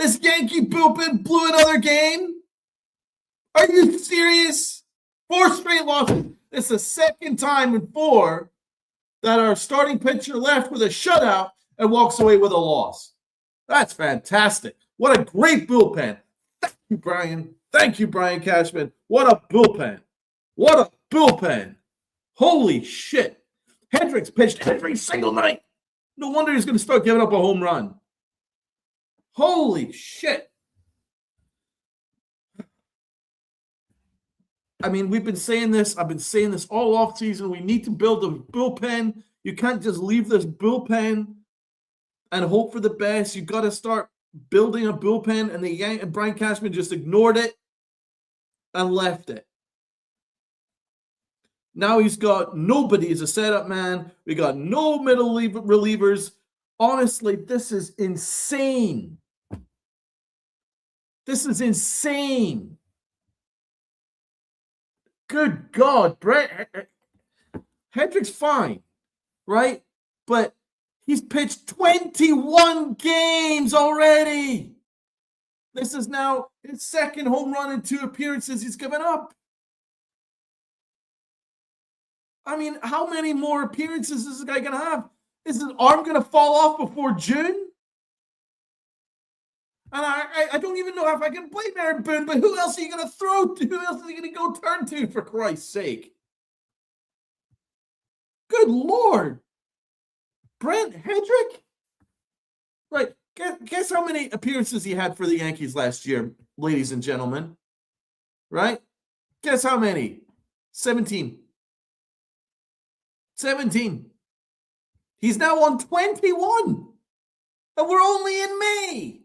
This Yankee bullpen blew another game? Are you serious? 4 straight losses. It's the second time in 4 that our starting pitcher left with a shutout and walks away with a loss. That's fantastic. What a great bullpen. Thank you, Brian. Thank you, Brian Cashman. What a bullpen. What a bullpen. Holy shit. Headrick's pitched every single night. No wonder he's going to start giving up a home run. Holy shit. I mean, we've been saying this. I've been saying this all off season. We need to build a bullpen. You can't just leave this bullpen and hope for the best. You've got to start building a bullpen, and Brian Cashman just ignored it and left it. Now he's got nobody as a setup man. We got no middle relievers. Honestly, this is insane. This is insane. Good God, Brett. Headrick's fine, right? But he's pitched 21 games already. This is now his second home run in 2 appearances he's given up. I mean, how many more appearances is this guy going to have? Is his arm going to fall off before June? And I don't even know if I can blame Aaron Boone, but who else are you going to throw to? Who else are you going to go turn to, for Christ's sake? Good Lord. Brent Headrick? Right. Guess how many appearances he had for the Yankees last year, ladies and gentlemen? Right? Guess how many? 17. 17. He's now on 21. And we're only in May.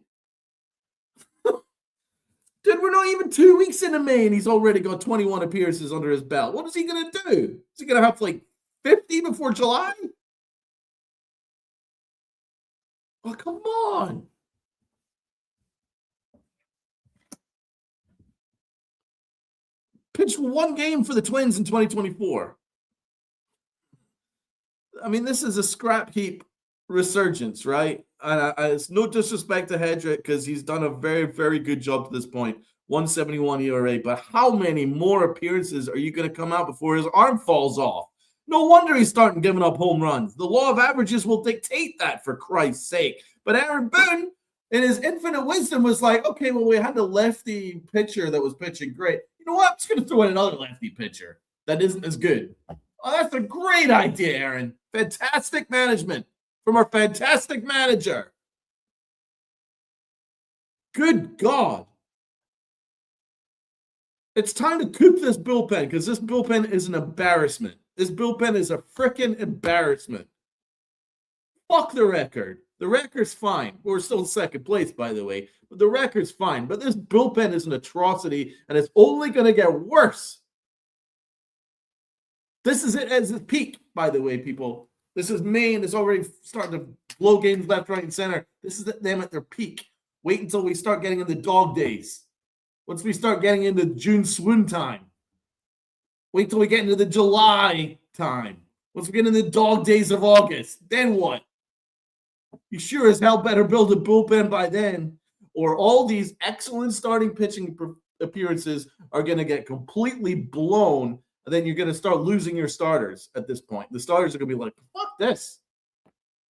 Dude, we're not even 2 weeks into May and he's already got 21 appearances under his belt. What is he going to do? Is he going to have like 50 before July? Oh, come on. Pitched 1 game for the Twins in 2024. I mean, this is a scrap heap resurgence, right? It's no disrespect to Headrick because he's done a very, very good job to this point. 171 ERA. But how many more appearances are you going to come out before his arm falls off? No wonder he's starting giving up home runs. The law of averages will dictate that, for Christ's sake. But Aaron Boone, in his infinite wisdom, was like, okay, well, we had a lefty pitcher that was pitching great. You know what? I'm just going to throw in another lefty pitcher that isn't as good. Oh, that's a great idea, Aaron. Fantastic management from our fantastic manager. Good God. It's time to coop this bullpen because this bullpen is an embarrassment. This bullpen is a freaking embarrassment. Fuck the record. The record's fine. We're still in second place, by the way. But the record's fine. But this bullpen is an atrocity, and it's only going to get worse. This is it as its peak, by the way, people. This is May, and it's already starting to blow games left, right, and center. This is them at their peak. Wait until we start getting into dog days. Once we start getting into June swoon time. Wait till we get into the July time. Once we get into the dog days of August. Then what? You sure as hell better build a bullpen by then, or all these excellent starting pitching appearances are going to get completely blown. And then you're going to start losing your starters at this point. The starters are going to be like, fuck this.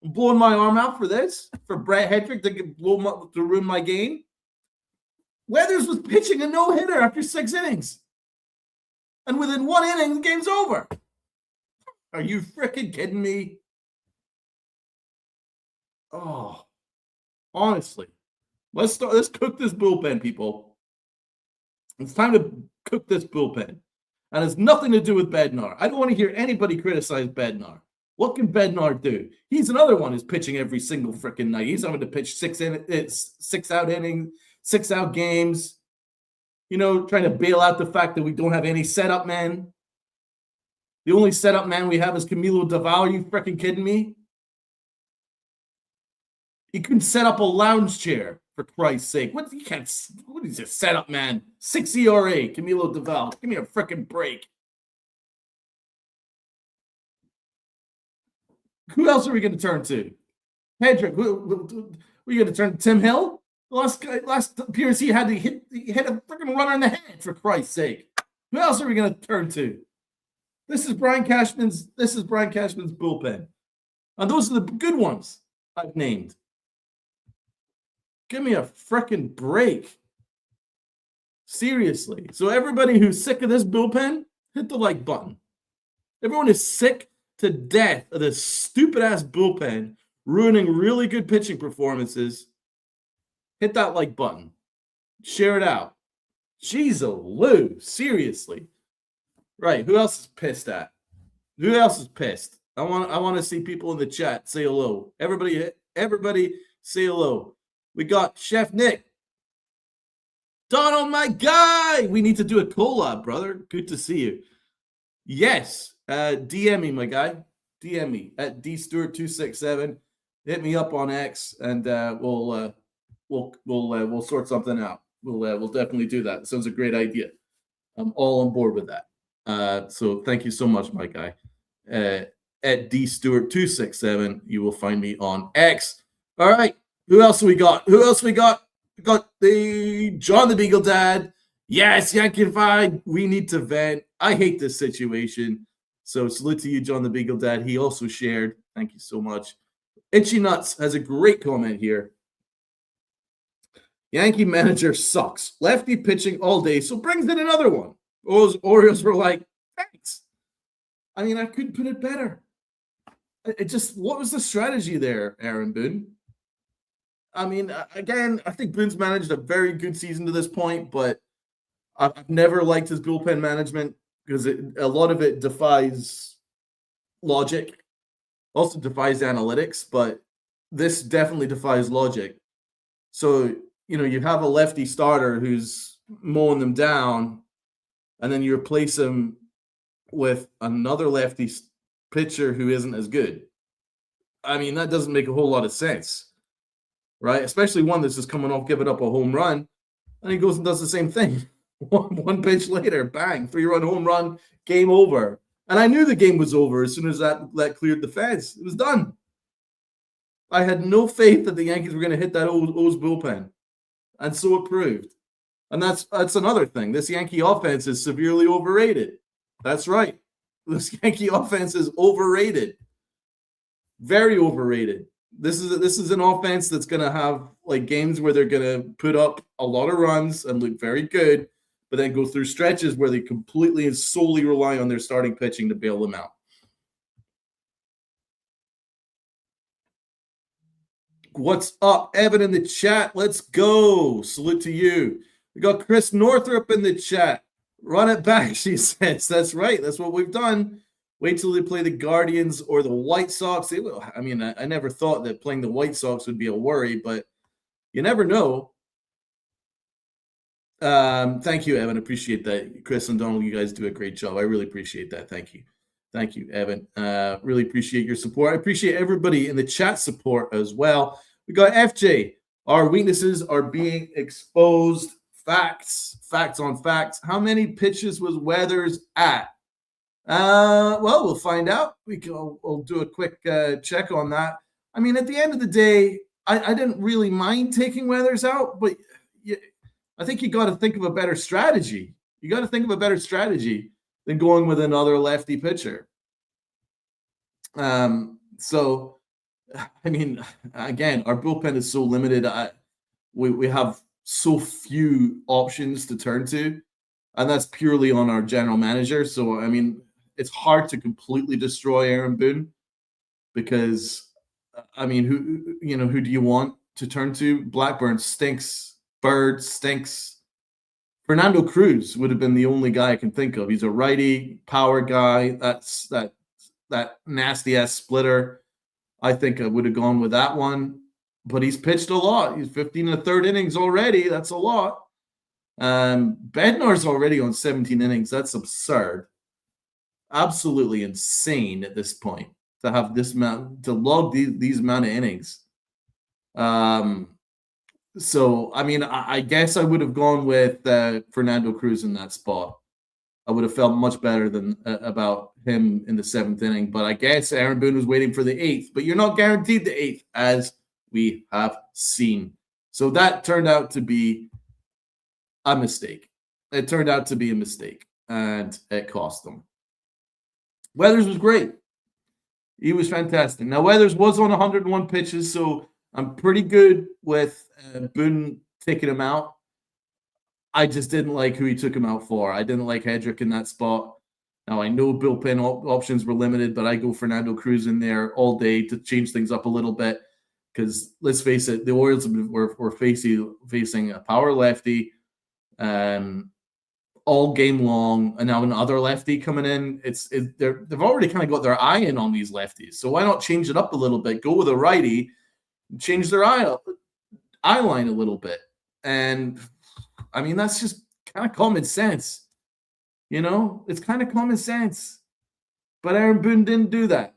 I'm blowing my arm out for this? For Brett Headrick to ruin my game? Weathers was pitching a no-hitter after 6 innings. And within 1 inning, the game's over. Are you freaking kidding me? Oh, honestly. Let's cook this bullpen, people. It's time to cook this bullpen. And it's nothing to do with Bednar. I don't want to hear anybody criticize Bednar. What can Bednar do? He's another one who's pitching every single freaking night. He's having to pitch 6 out innings, 6 out games. You know, trying to bail out the fact that we don't have any setup man. The only setup man we have is Camilo Doval. Are you freaking kidding me? He couldn't set up a lounge chair, for Christ's sake. What is a setup man? 6 ERA, Camilo Doval. Give me a freaking break. Who else are we going to turn to? Headrick. We're going to turn to Tim Hill? Last appearance he had to hit a freaking runner in the head, for Christ's sake. Who else are we going to turn to? This is Brian Cashman's bullpen. And those are the good ones I've named. Give me a freaking break. Seriously. So everybody who's sick of this bullpen, hit the like button. Everyone is sick to death of this stupid-ass bullpen ruining really good pitching performances. Hit that like button. Share it out. Jeez-o-loo. Seriously. Right. Who else is pissed at? Who else is pissed? I want to see people in the chat say hello. Everybody say hello. We got Chef Nick. Donald, my guy. We need to do a collab, brother. Good to see you. Yes. DM me, my guy. DM me at dstewart267. Hit me up on X, and we'll sort something out. We'll definitely do that. Sounds a great idea. I'm all on board with that. So thank you so much, my guy. At dstewart267, you will find me on X. All right. Who else we got? We got the John the Beagle Dad. Yes, Yankified. We need to vent. I hate this situation. So salute to you, John the Beagle Dad. He also shared. Thank you so much. Itchy Nuts has a great comment here. Yankee manager sucks. Lefty pitching all day, so brings in another one. Orioles were like, thanks. I mean, I couldn't put it better. What was the strategy there, Aaron Boone? I mean, again, I think Boone's managed a very good season to this point, but I've never liked his bullpen management because a lot of it defies logic, also defies analytics, but this definitely defies logic. So, you have a lefty starter who's mowing them down, and then you replace him with another lefty pitcher who isn't as good. I mean, that doesn't make a whole lot of sense, right? Especially one that's just coming off giving up a home run, and he goes and does the same thing. One pitch later, bang, 3-run home run, game over. And I knew the game was over as soon as that cleared the fence. It was done. I had no faith that the Yankees were going to hit that O's bullpen, and so it proved. And that's another thing. This Yankee offense is severely overrated. That's right. This Yankee offense is overrated. Very overrated. This is an offense that's going to have like games where they're going to put up a lot of runs and look very good, but then go through stretches where they completely and solely rely on their starting pitching to bail them out. What's up, Evan in the chat? Let's go. Salute to you. We got Chris Northrup in the chat. Run it back, she says. That's right. That's what we've done. Wait till they play the Guardians or the White Sox. They will. I mean, I never thought that playing the White Sox would be a worry, but you never know. Thank you, Evan. Appreciate that. Chris and Donald, you guys do a great job. I really appreciate that. Thank you. Thank you, Evan. Really appreciate your support. I appreciate everybody in the chat support as well. We got FJ. Our weaknesses are being exposed. Facts on facts. How many pitches was Weathers at? Well, we'll find out. We'll do a quick check on that. I mean, at the end of the day, I didn't really mind taking Weathers out, but I think you got to think of a better strategy. You got to think of a better strategy than going with another lefty pitcher. So, I mean, again, our bullpen is so limited. We have so few options to turn to, and that's purely on our general manager. So, I mean, it's hard to completely destroy Aaron Boone because, I mean, who do you want to turn to? Blackburn stinks. Bird stinks. Fernando Cruz would have been the only guy I can think of. He's a righty power guy. That's that nasty ass splitter. I think I would have gone with that one, but he's pitched a lot. He's 15 and a third innings already. That's a lot. Bednar's already on 17 innings. That's absurd. Absolutely insane at this point to have this amount, to log these amount of innings. So, I mean, I guess I would have gone with Fernando Cruz in that spot. I would have felt much better than about him in the 7th inning. But I guess Aaron Boone was waiting for the 8th. But you're not guaranteed the 8th, as we have seen. So that turned out to be a mistake. It turned out to be a mistake, and it cost them. Weathers was great. He was fantastic. Now, Weathers was on 101 pitches, so I'm pretty good with Boone taking him out. I just didn't like who he took him out for. I didn't like Headrick in that spot. Now, I know bullpen options were limited, but I go Fernando Cruz in there all day to change things up a little bit because, let's face it, the Orioles were facing a power lefty all game long, and now another lefty coming in. They've already kind of got their eye in on these lefties, so why not change it up a little bit? Go with a righty, change their eye line a little bit, and I mean that's just kind of common sense. It's kind of common sense. But Aaron Boone didn't do that.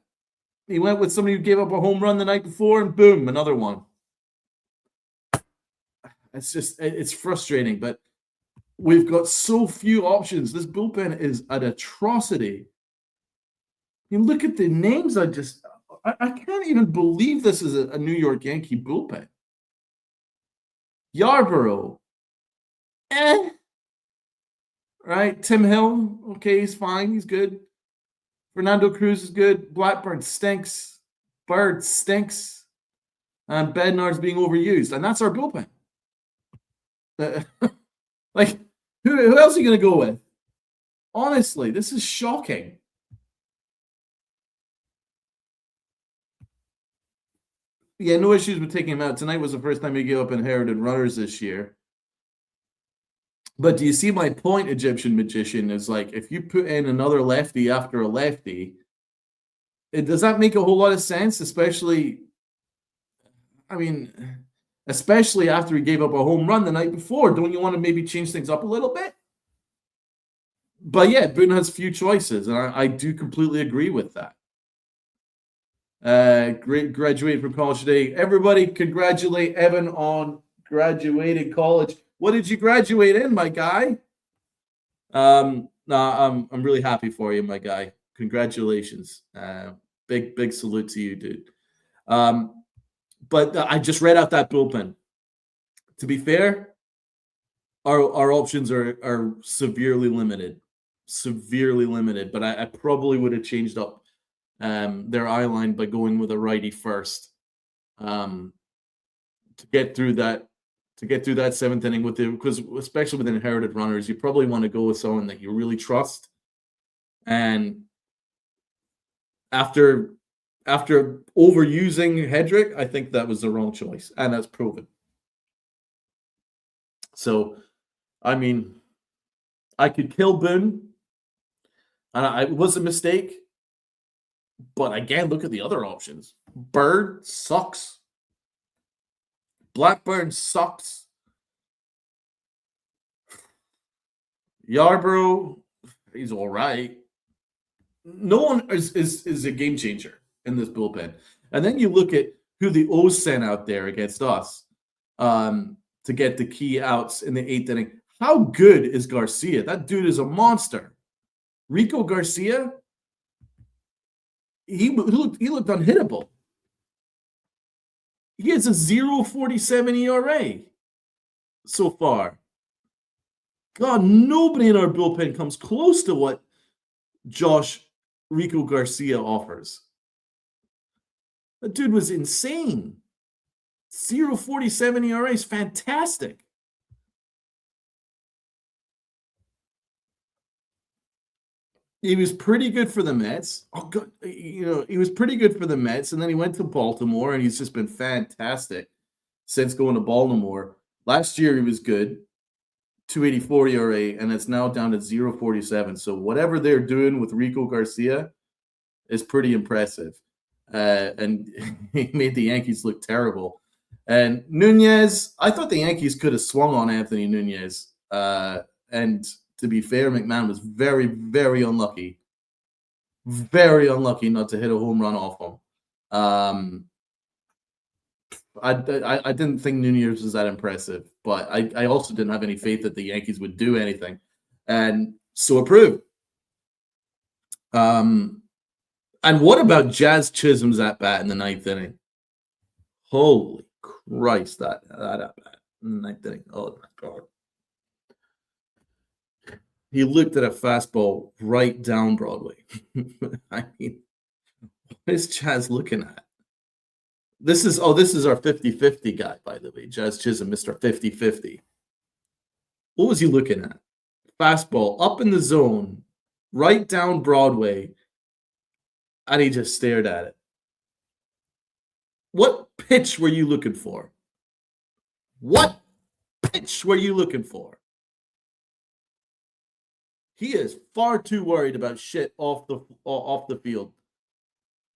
He went with somebody who gave up a home run the night before, and boom, another one. It's frustrating, but we've got so few options. This bullpen is an atrocity. You look at the names. I can't even believe this is a New York Yankee bullpen. Yarborough. Right? Tim Hill. Okay, he's fine. He's good. Fernando Cruz is good. Blackburn stinks. Bird stinks. And Bednar's being overused. And that's our bullpen. Like, who else are you going to go with? Honestly, this is shocking. Yeah, no issues with taking him out. Tonight was the first time he gave up inherited runners this year. But do you see my point, Egyptian Magician? Is like, if you put in another lefty after a lefty, does that make a whole lot of sense? Especially after he gave up a home run the night before. Don't you want to maybe change things up a little bit? But yeah, Boone has few choices, and I do completely agree with that. Graduated from college today. Everybody congratulate Evan on graduating college. What did you graduate in, my guy? I'm really happy for you, my guy. Congratulations. Big salute to you, dude. But I just read out that bullpen. To be fair, our options are severely limited. But I probably would have changed up their eye line by going with a righty first to get through that seventh inning because especially with inherited runners, you probably want to go with someone that you really trust. And after overusing Headrick, I think that was the wrong choice, and that's proven. So, I mean, I could kill Boone, and it was a mistake. But again, look at the other options. Bird sucks. Blackburn sucks. Yarborough, he's all right. No one is a game changer in this bullpen. And then you look at who the O's sent out there against us to get the key outs in the eighth inning. How good is Garcia? That dude is a monster. Rico Garcia, he looked unhittable. He has a 0.47 ERA so far. God, nobody in our bullpen comes close to what Josh Rico Garcia offers. That dude was insane. 0.47 ERA is fantastic. He was pretty good for the Mets. He was pretty good for the Mets, and then he went to Baltimore, and he's just been fantastic since going to Baltimore. Last year, he was good, 2.84 ERA, and it's now down to 0.47. So whatever they're doing with Rico Garcia is pretty impressive. And he made the Yankees look terrible. And Nunez, I thought the Yankees could have swung on Anthony Nunez, and to be fair, McMahon was very, very unlucky. Very unlucky not to hit a home run off him. I didn't think Nunez was that impressive, but I also didn't have any faith that the Yankees would do anything. And so it proved. And what about Jazz Chisholm's at bat in the ninth inning? Holy Christ, that ninth inning. Oh my God. He looked at a fastball right down Broadway. I mean, what is Chaz looking at? This is our 50-50 guy, by the way. Jazz Chisholm, Mr. 50-50. What was he looking at? Fastball up in the zone, right down Broadway, and he just stared at it. What pitch were you looking for? What pitch were you looking for? He is far too worried about shit off the field.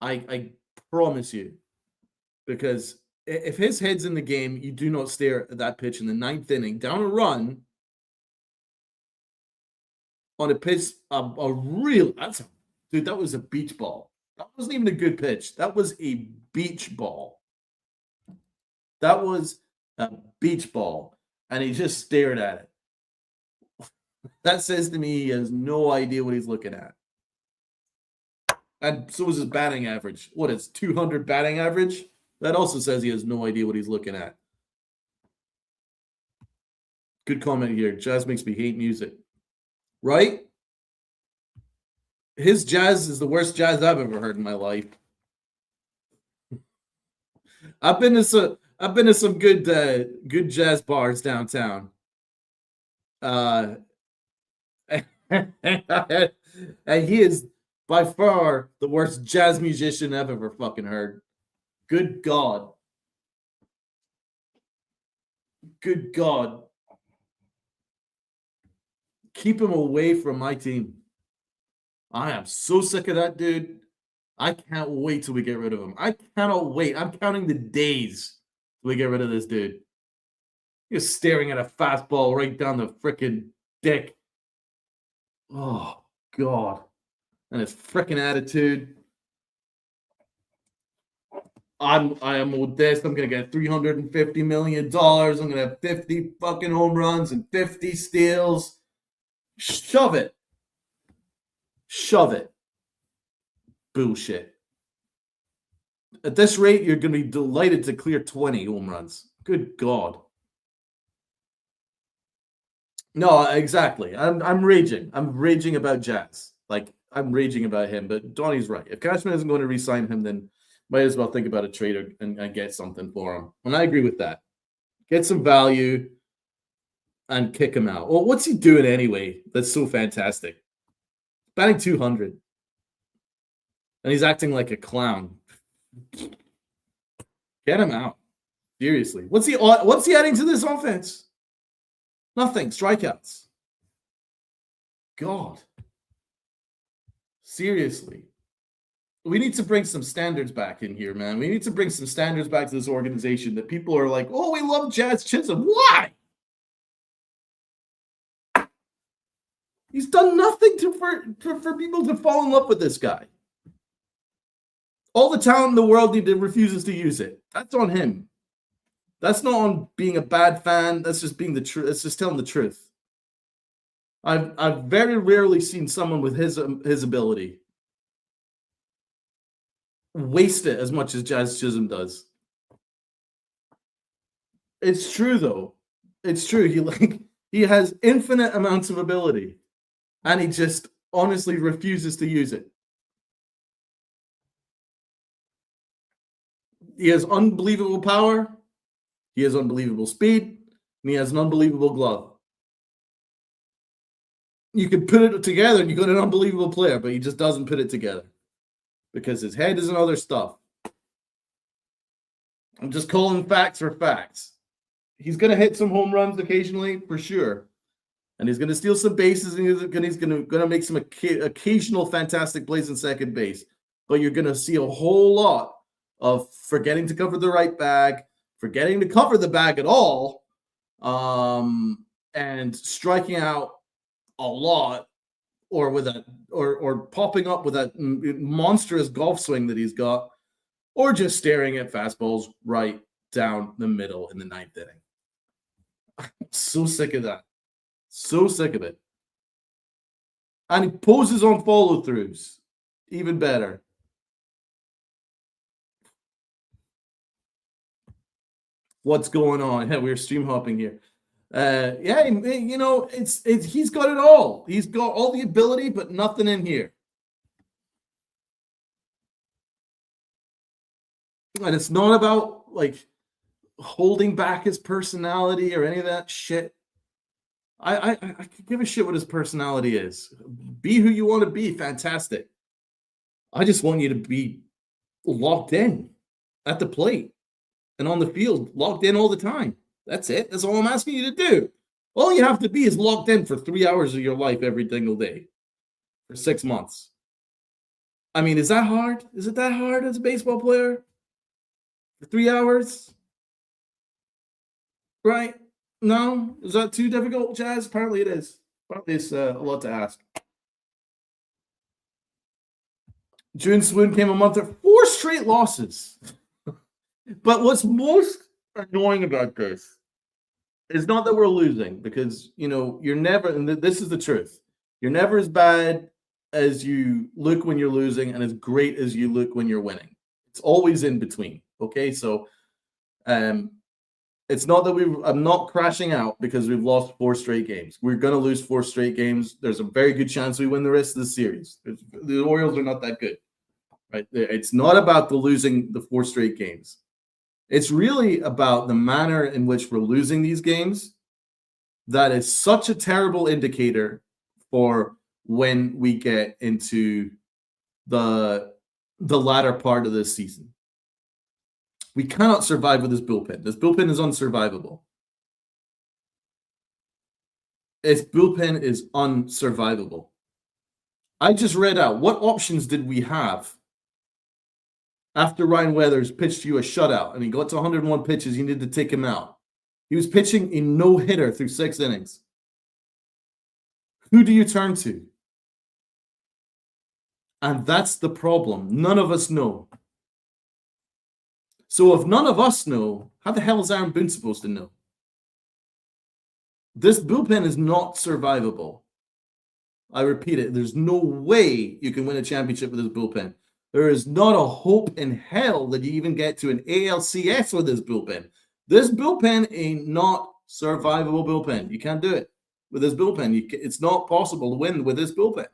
I promise you. Because if his head's in the game, you do not stare at that pitch in the ninth inning. Down a run on a pitch, that was a beach ball. That wasn't even a good pitch. That was a beach ball. That was a beach ball. And he just stared at it. That says to me he has no idea what he's looking at. And so was his batting average. What is 200 batting average? That also says he has no idea what he's looking at. Good comment here. Jazz makes me hate music. Right? His jazz is the worst jazz I've ever heard in my life. I've been to some good jazz bars downtown. And he is by far the worst jazz musician I've ever fucking heard. Good God. Good God. Keep him away from my team. I am so sick of that dude. I can't wait till we get rid of him. I cannot wait. I'm counting the days till we get rid of this dude. He's staring at a fastball right down the frickin' dick. Oh, God. And his frickin' attitude. I am with this. I'm gonna get $350 million. I'm gonna have 50 fucking home runs and 50 steals. Shove it. Shove it. Bullshit. At this rate, you're gonna be delighted to clear 20 home runs. Good God. No, exactly. I'm raging. I'm raging about Jazz. Like, I'm raging about him. But Donnie's right. If Cashman isn't going to re-sign him, then might as well think about a trade and get something for him. And I agree with that. Get some value and kick him out. Well, what's he doing anyway? That's so fantastic. Batting 200. And he's acting like a clown. Get him out. Seriously. What's he adding to this offense? Nothing. Strikeouts. God. Seriously. We need to bring some standards back in here, man. We need to bring some standards back to this organization that people are like, oh, we love Jazz Chisholm. Why? He's done nothing for people to fall in love with this guy. All the talent in the world, he refuses to use it. That's on him. That's not on being a bad fan. That's just being the truth. That's just telling the truth. I've very rarely seen someone with his ability waste it as much as Jazz Chisholm does. It's true though. It's true. He has infinite amounts of ability, and he just honestly refuses to use it. He has unbelievable power. He has unbelievable speed, and he has an unbelievable glove. You can put it together and you got an unbelievable player, but he just doesn't put it together because his head is in other stuff. I'm just calling facts for facts. He's going to hit some home runs occasionally, for sure. And he's going to steal some bases, and he's going to make some occasional fantastic plays in second base. But you're going to see a whole lot of forgetting to cover the right bag, forgetting to cover the bag at all, and striking out a lot, or popping up with that monstrous golf swing that he's got, or just staring at fastballs right down the middle in the ninth inning. I'm so sick of that. So sick of it. And he poses on follow-throughs. Even better. What's going on? Yeah, we're stream hopping here. Yeah, you know, it's he's got it all. He's got all the ability, but nothing in here. And it's not about like holding back his personality or any of that shit. I could give a shit what his personality is. Be who you want to be. Fantastic. I just want you to be locked in at the plate and on the field, locked in all the time. That's it. That's all I'm asking you to do. All you have to be is locked in for 3 hours of your life every single day for 6 months. I mean, is that hard? Is it that hard as a baseball player? For 3 hours? Right? No? Is that too difficult, Chaz? Apparently it is. Apparently it's a lot to ask. June Swoon came a month of 4 straight losses. But what's most annoying about this is not that we're losing, because, you know, you're never, and this is the truth, you're never as bad as you look when you're losing and as great as you look when you're winning. It's always in between. Okay, so it's not that I'm not crashing out because we've lost 4 straight games. We're going to lose 4 straight games. There's a very good chance we win the rest of the series. The Orioles are not that good, right? It's not about the losing the 4 straight games. It's really about the manner in which we're losing these games. That is such a terrible indicator for when we get into the latter part of this season. We cannot survive with this bullpen. This bullpen is unsurvivable. This bullpen is unsurvivable. I just read out, what options did we have after Ryan Weathers pitched you a shutout and he got to 101 pitches? You needed to take him out. He was pitching a no-hitter through 6 innings. Who do you turn to? And that's the problem. None of us know. So if none of us know, how the hell is Aaron Boone supposed to know? This bullpen is not survivable. I repeat it. There's no way you can win a championship with this bullpen. There is not a hope in hell that you even get to an ALCS with this bullpen. This bullpen ain't not survivable bullpen. You can't do it with this bullpen. It's not possible to win with this bullpen.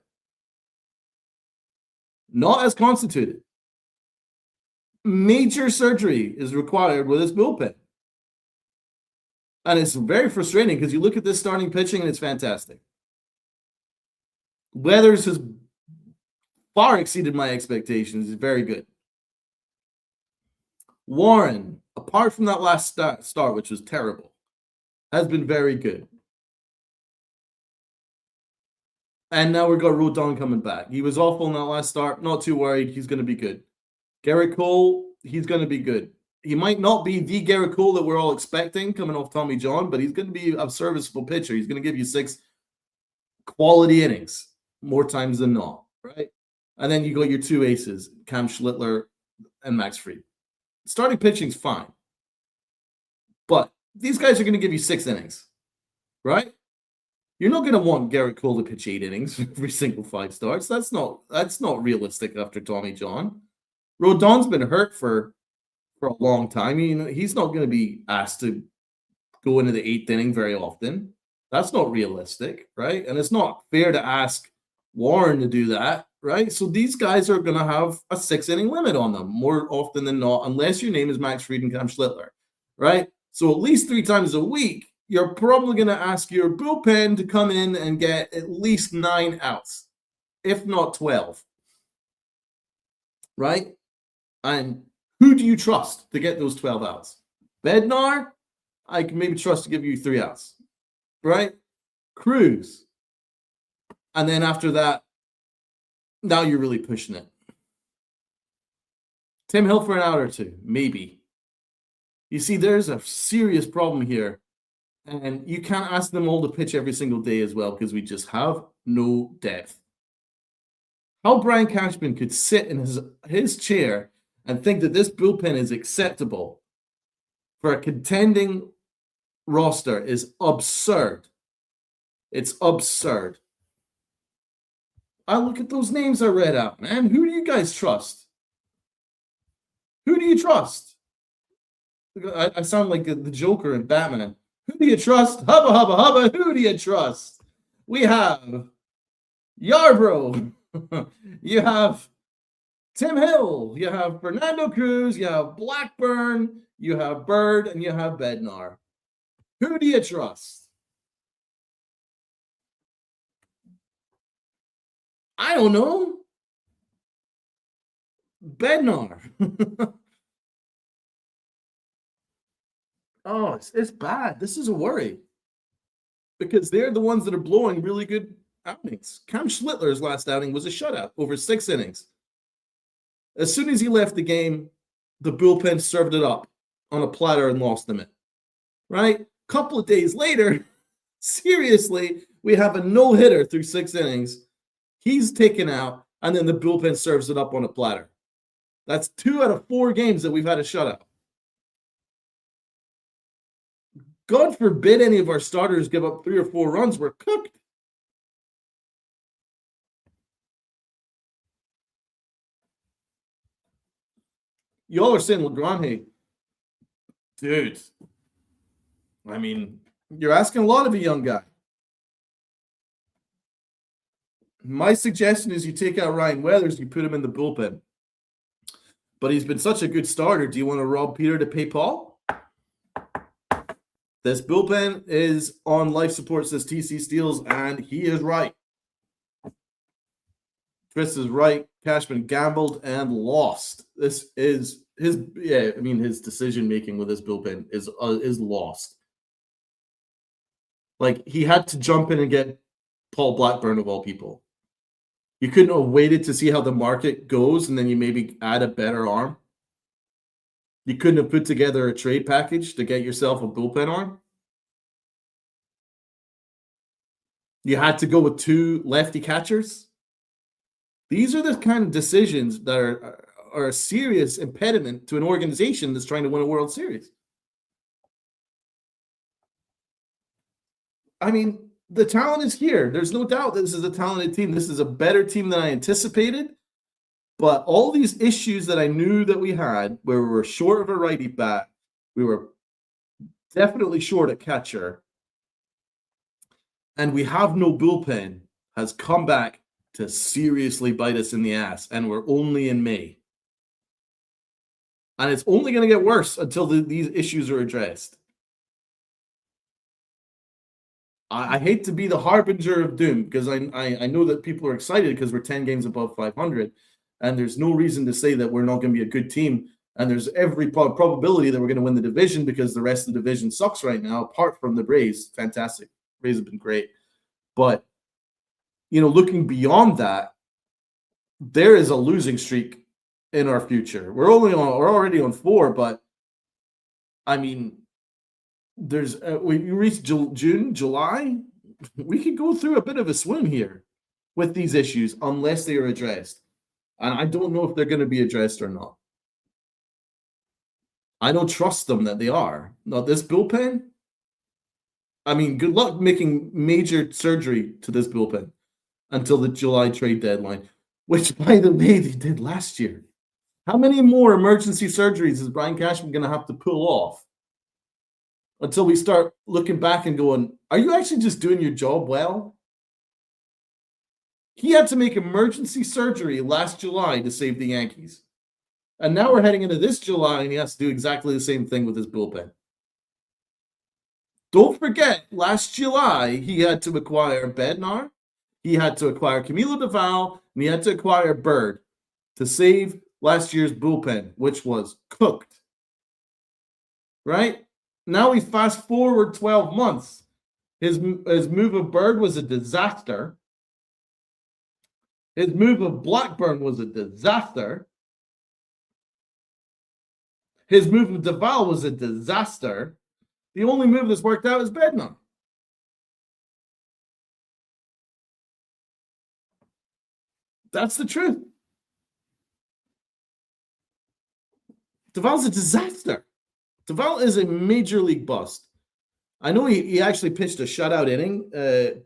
Not as constituted. Major surgery is required with this bullpen. And it's very frustrating because you look at this starting pitching and it's fantastic. Weathers has far exceeded my expectations. He's very good. Warren, apart from that last start, which was terrible, has been very good. And now we've got Rodon coming back. He was awful in that last start. Not too worried. He's going to be good. Garrett Cole, he's going to be good. He might not be the Garrett Cole that we're all expecting coming off Tommy John, but he's going to be a serviceable pitcher. He's going to give you 6 quality innings more times than not, right? And then you got your 2 aces, Cam Schlittler and Max Fried. Starting pitching's fine. But these guys are going to give you 6 innings, right? You're not going to want Garrett Cole to pitch 8 innings every single 5 starts. That's not realistic after Tommy John. Rodon's been hurt for a long time. You know, he's not going to be asked to go into the 8th inning very often. That's not realistic, right? And it's not fair to ask Warren to do that, right? So these guys are going to have a 6-inning limit on them more often than not, unless your name is Max Fried and Cam Schlittler, right? So at least 3 times a week, you're probably going to ask your bullpen to come in and get at least 9 outs, if not 12, right? And who do you trust to get those 12 outs? Bednar, I can maybe trust to give you 3 outs, right? Cruz. And then after that, now you're really pushing it. Tim Hill for an out or 2, maybe. You see, there's a serious problem here. And you can't ask them all to pitch every single day as well because we just have no depth. How Brian Cashman could sit in his chair and think that this bullpen is acceptable for a contending roster is absurd. It's absurd. I look at those names I read out, man. Who do you guys trust? Who do you trust? I sound like the Joker in Batman. Who do you trust? Hubba, hubba, hubba. Who do you trust? We have Yarbrough. You have Tim Hill. You have Fernando Cruz. You have Blackburn. You have Bird. And you have Bednar. Who do you trust? I don't know. Bednar. Oh, it's bad. This is a worry because they're the ones that are blowing really good outings. Cam Schlittler's last outing was a shutout over 6 innings. As soon as he left the game, the bullpen served it up on a platter and lost them it. Right? Couple of days later, seriously, we have a no-hitter through 6 innings. He's taken out, and then the bullpen serves it up on a platter. That's 2 out of 4 games that we've had a shutout. God forbid any of our starters give up 3 or 4 runs. We're cooked. Y'all are saying LeGrand, dude. I mean, you're asking a lot of a young guy. My suggestion is you take out Ryan Weathers, you put him in the bullpen. But he's been such a good starter. Do you want to rob Peter to pay Paul? This bullpen is on life support, says TC Steels, and he is right. Chris is right. Cashman gambled and lost. This is his decision making with this bullpen is lost. Like, he had to jump in and get Paul Blackburn of all people. You couldn't have waited to see how the market goes and then you maybe add a better arm. You couldn't have put together a trade package to get yourself a bullpen arm. You had to go with 2 lefty catchers. These are the kind of decisions that are a serious impediment to an organization that's trying to win a World Series. I mean, the talent is here. There's no doubt that this is a talented team. This is a better team than I anticipated. But all these issues that I knew that we had, where we were short of a righty bat, we were definitely short at catcher, and we have no bullpen, has come back to seriously bite us in the ass, and we're only in May. And it's only going to get worse until these issues are addressed. I hate to be the harbinger of doom because I know that people are excited because we're 10 games above 500, and there's no reason to say that we're not going to be a good team. And there's every probability that we're going to win the division because the rest of the division sucks right now, apart from the Braves. Fantastic. Braves have been great. But, looking beyond that, there is a losing streak in our future. We're already on 4, but I mean, there's we reach June, July, we could go through a bit of a swim here with these issues unless they are addressed. And I don't know if they're going to be addressed or not. I don't trust them that they are. Now, this bullpen, I mean, good luck making major surgery to this bullpen until the July trade deadline, which, by the way, they did last year. How many more emergency surgeries is Brian Cashman going to have to pull off until we start looking back and going, are you actually just doing your job well? He had to make emergency surgery last July to save the Yankees. And now we're heading into this July, and he has to do exactly the same thing with his bullpen. Don't forget, last July, he had to acquire Bednar, he had to acquire Camilo Doval, and he had to acquire Bird to save last year's bullpen, which was cooked. Right? Now we fast forward 12 months. His move of Bird was a disaster. His move of Blackburn was a disaster. His move of Doval was a disaster. The only move that's worked out is Bednar. That's the truth. Doval's a disaster. Doval is a major league bust. I know he actually pitched a shutout inning,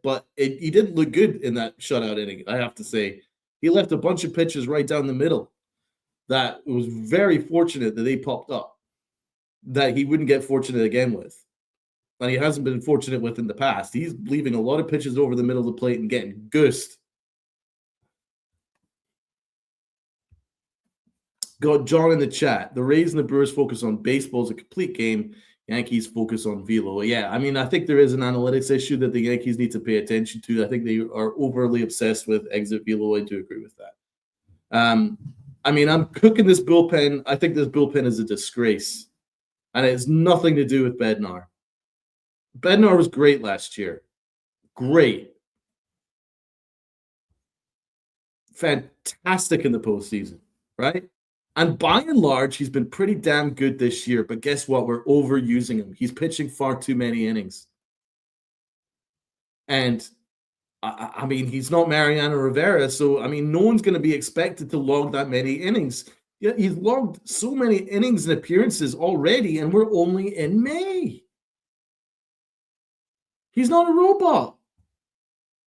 but he didn't look good in that shutout inning, I have to say. He left a bunch of pitches right down the middle that was very fortunate that they popped up. that he wouldn't get fortunate again with. And he hasn't been fortunate with in the past. He's leaving a lot of pitches over the middle of the plate and getting goosed. Got John in the chat. The Rays and the Brewers focus on baseball as a complete game. Yankees focus on velo. Yeah, I mean, I think there is an analytics issue that the Yankees need to pay attention to. I think they are overly obsessed with exit velo. I do agree with that. I mean, I'm cooking this bullpen. I think this bullpen is a disgrace. And it has nothing to do with Bednar. Bednar was great last year. Great. Fantastic in the postseason, right? And by and large, he's been pretty damn good this year. But guess what? We're overusing him. He's pitching far too many innings. And, I mean, he's not Mariano Rivera. So, I mean, no one's going to be expected to log that many innings. Yeah, he's logged so many innings and appearances already, and we're only in May. He's not a robot.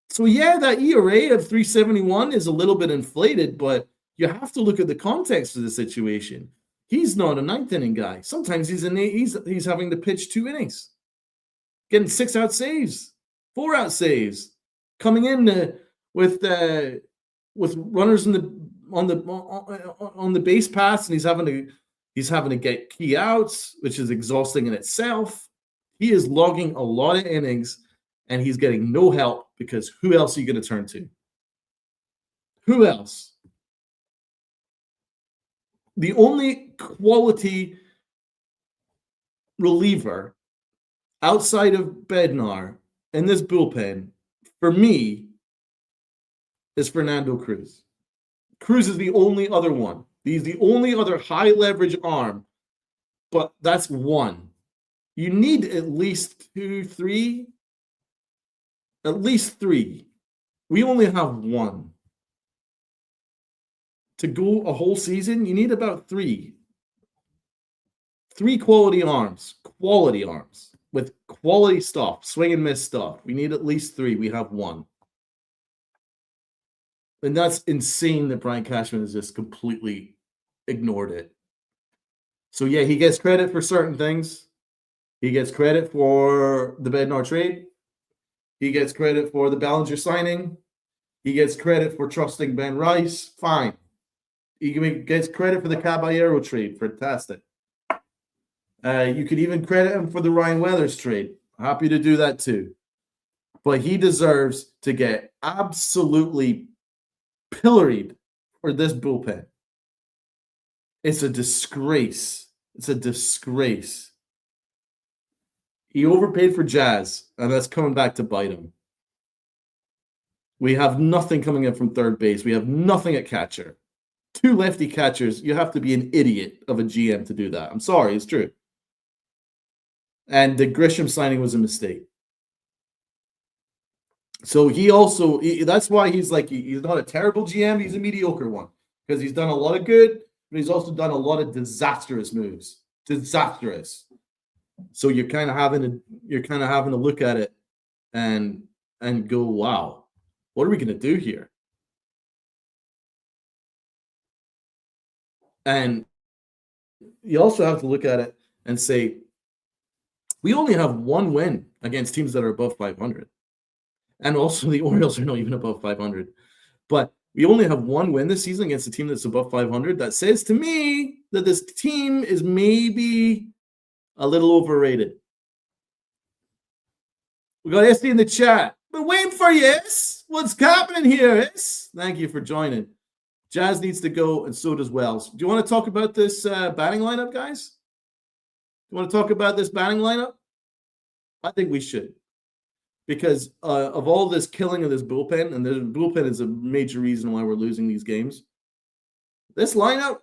So, yeah, that ERA of 371 is a little bit inflated, but you have to look at the context of the situation. He's not a ninth inning guy. Sometimes he's having to pitch 2 innings, getting 6-out saves, 4-out saves, coming in with runners on the base paths, and he's having to get key outs, which is exhausting in itself. He is logging a lot of innings, and he's getting no help because who else are you going to turn to? Who else? The only quality reliever outside of Bednar in this bullpen, for me, is Fernando Cruz. Cruz is the only other one. He's the only other high leverage arm, but that's one. You need at least 2, 3. At least 3. We only have 1. To go a whole season, you need about 3. 3 quality arms with quality stuff, swing and miss stuff. We need at least 3. We have 1. And that's insane that Brian Cashman has just completely ignored it. So, yeah, he gets credit for certain things. He gets credit for the Bednar trade. He gets credit for the Ballinger signing. He gets credit for trusting Ben Rice. Fine. He gets credit for the Caballero trade. Fantastic. You could even credit him for the Ryan Weathers trade. Happy to do that too. But he deserves to get absolutely pilloried for this bullpen. It's a disgrace. It's a disgrace. He overpaid for Jazz, and that's coming back to bite him. We have nothing coming in from third base. We have nothing at catcher. 2 lefty catchers. You have to be an idiot of a GM to do that. I'm sorry, it's true. And the Grisham signing was a mistake. So that's why he's not a terrible GM. He's a mediocre one because he's done a lot of good, but he's also done a lot of disastrous moves. Disastrous. So you're kind of having to look at it and go, wow, what are we going to do here? And you also have to look at it and say, we only have 1 win against teams that are above 500. And also the Orioles are not even above 500. But we only have 1 win this season against a team that's above 500. That says to me that this team is maybe a little overrated. We got SD in the chat. We're waiting for you, Is. What's happening here, Is? Thank you for joining. Jazz needs to go, and so does Wells. Do you want to talk about this batting lineup, guys? Do you want to talk about this batting lineup? I think we should. Because of all this killing of this bullpen, and the bullpen is a major reason why we're losing these games. This lineup,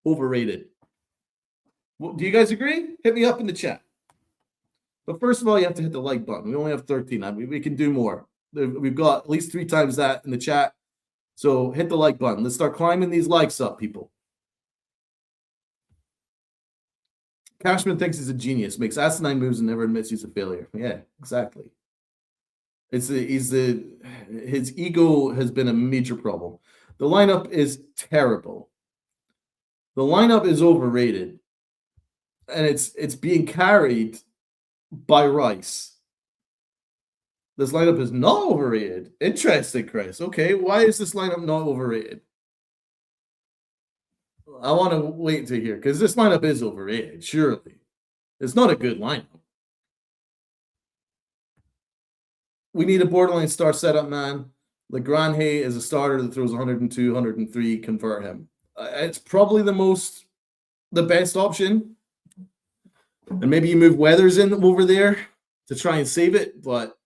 overrated. Well, do you guys agree? Hit me up in the chat. But first of all, you have to hit the like button. We only have 13. We can do more. We've got at least 3 times that in the chat. So hit the like button. Let's start climbing these likes up, people. Cashman thinks he's a genius, makes asinine moves, and never admits he's a failure. Yeah, exactly. His ego has been a major problem. The lineup is terrible. The lineup is overrated. and it's being carried by Rice. This lineup is not overrated. Interesting, Chris. Okay, why is this lineup not overrated? I want to wait to hear because this lineup is overrated, surely. It's not a good lineup. We need a borderline star setup man. Legrand is a starter that throws 102, 103. Convert him. It's probably the best option. And maybe you move Weathers in over there to try and save it, but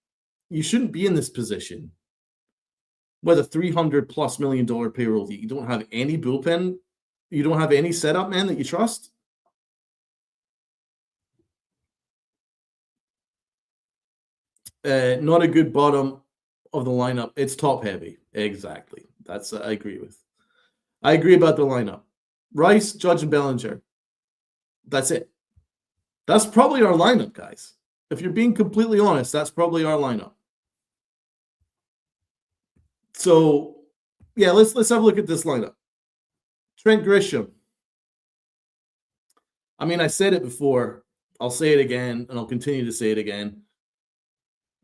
you shouldn't be in this position with a $300+ million payroll. You don't have any bullpen. You don't have any setup man that you trust. Not a good bottom of the lineup. It's top heavy. Exactly. That's I agree with. I agree about the lineup. Rice, Judge, and Bellinger. That's it. That's probably our lineup, guys. If you're being completely honest, that's probably our lineup. So, yeah, let's have a look at this lineup. Trent Grisham. I mean, I said it before. I'll say it again, and I'll continue to say it again.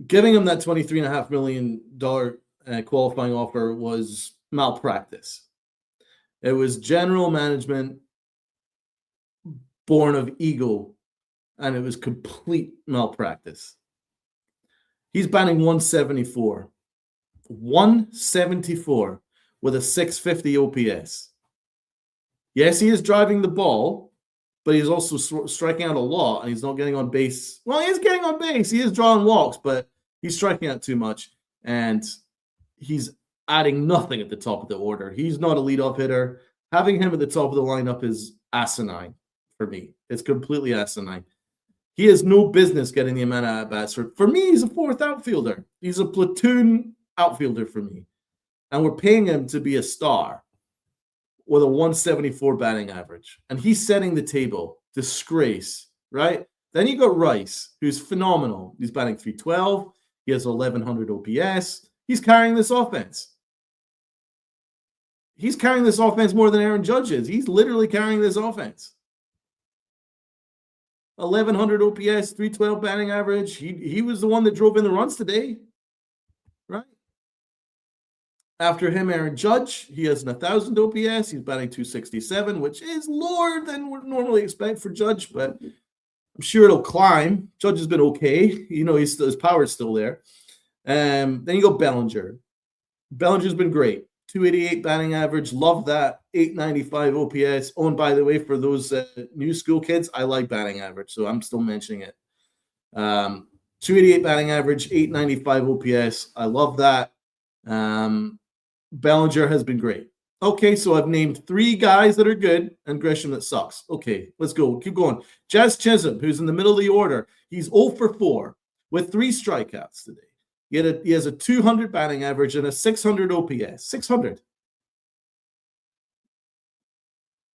Giving him that $23.5 million qualifying offer was malpractice. It was general management born of ego, and it was complete malpractice. He's batting 174. 174 with a 650 OPS. Yes, he is driving the ball, but he's also striking out a lot, and he's not getting on base. Well, he is getting on base. He is drawing walks, but he's striking out too much, and he's adding nothing at the top of the order. He's not a leadoff hitter. Having him at the top of the lineup is asinine for me. It's completely asinine. He has no business getting the amount of at-bats. For me, he's a fourth outfielder. He's a platoon outfielder for me. And we're paying him to be a star with a 174 batting average. And he's setting the table. Disgrace, right? Then you got Rice, who's phenomenal. He's batting 312. He has 1,100 OPS. He's carrying this offense. He's carrying this offense more than Aaron Judge is. He's literally carrying this offense. 1,100 OPS, 312 batting average. He was the one that drove in the runs today, right? After him, Aaron Judge. He has 1,000 OPS. He's batting 267, which is lower than we normally expect for Judge, but I'm sure it'll climb. Judge has been okay. You know, his power is still there. Then you go Bellinger. Bellinger's been great. 288 batting average. Love that. 895 OPS. Oh, and by the way, for those new school kids, I like batting average, so I'm still mentioning it. 288 batting average, 895 OPS. I love that. Bellinger has been great. Okay, so I've named 3 guys that are good and Grisham that sucks. Okay, let's go. Keep going. Jazz Chisholm, who's in the middle of the order. He's 0 for 4 with 3 strikeouts today. He has a 200 batting average and a 600 OPS. 600.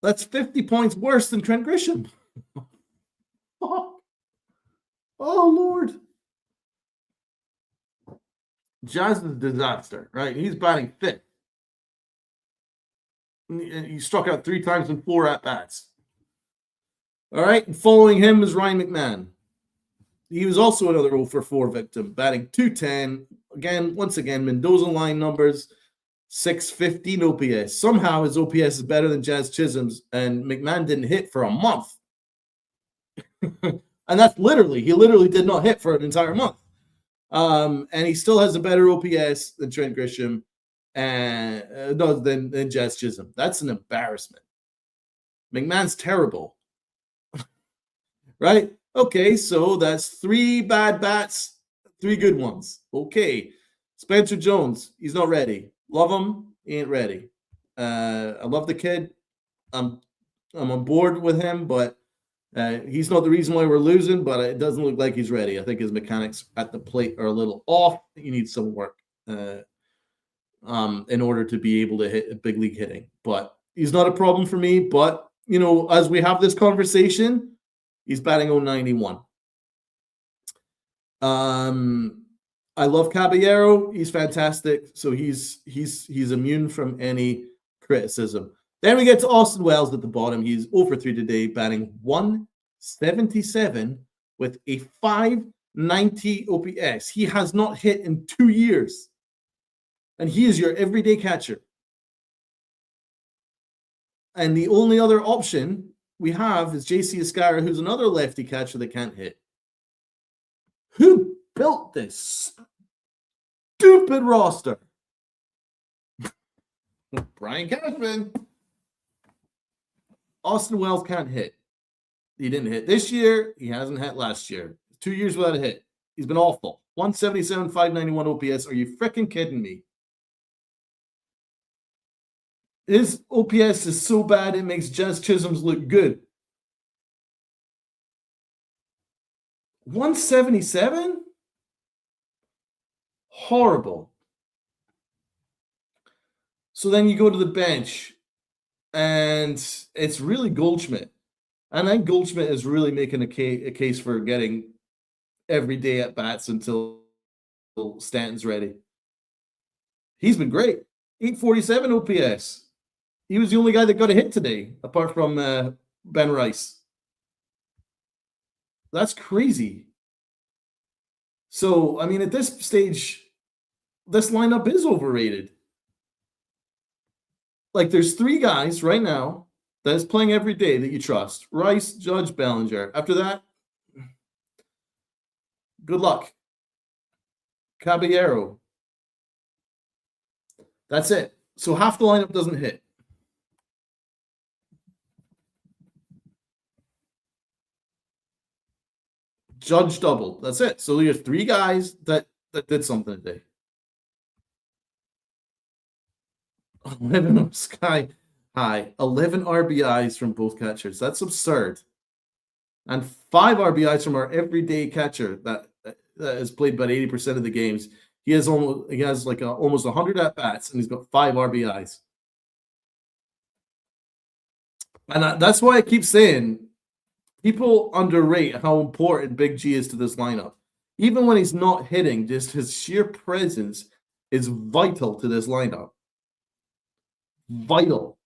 That's 50 points worse than Trent Grisham. Oh, Lord. Jazz is a disaster, right? He's batting 5th. He struck out 3 times in 4 at-bats. All right, and following him is Ryan McMahon. He was also another 0 for 4 victim, batting 210. Once again, Mendoza line numbers, 615 OPS. Somehow his OPS is better than Jazz Chisholm's, and McMahon didn't hit for a month. And that's he literally did not hit for an entire month. And he still has a better OPS than Trent Grisham and than Jazz Chisholm. That's an embarrassment. McMahon's terrible. Right? Okay, so that's 3 bad bats, 3 good ones. Okay. Spencer Jones, he's not ready. Love him, he ain't ready. I love the kid. I'm on board with him, but he's not the reason why we're losing, but it doesn't look like he's ready. I think his mechanics at the plate are a little off. He needs some work in order to be able to hit a big league hitting. But he's not a problem for me. But, you know, as we have this conversation, he's batting 091. I love Caballero. He's fantastic. So he's immune from any criticism. Then we get to Austin Wells at the bottom. He's 0 for 3 today, batting 1 77 with a 590 OPS. He has not hit in 2 years. And he is your everyday catcher. And the only other option we have is JC Escara, who's another lefty catcher that can't hit. Who built this stupid roster? Brian Cashman. Austin Wells can't hit. He didn't hit this year. He hasn't hit last year. 2 years without a hit. He's been awful. 177, 591 OPS. Are you freaking kidding me? His OPS is so bad it makes Jazz Chisholm's look good. 177? Horrible. So then you go to the bench, and it's really Goldschmidt. And I think Goldschmidt is really making a case for getting everyday at-bats until Stanton's ready. He's been great. 847 OPS. He was the only guy that got a hit today, apart from Ben Rice. That's crazy. So, I mean, at this stage, this lineup is overrated. Like, there's 3 guys right now that is playing every day that you trust. Rice, Judge, Bellinger. After that, good luck. Caballero. That's it. So half the lineup doesn't hit. Judge doubled. That's it. So you have 3 guys that did something today. 11 sky high. 11 RBIs from both catchers. That's absurd. And 5 RBIs from our everyday catcher that has played about 80% of the games. He has almost 100 at bats, and he's got 5 RBIs. And that's why I keep saying people underrate how important Big G is to this lineup. Even when he's not hitting, just his sheer presence is vital to this lineup. Vital.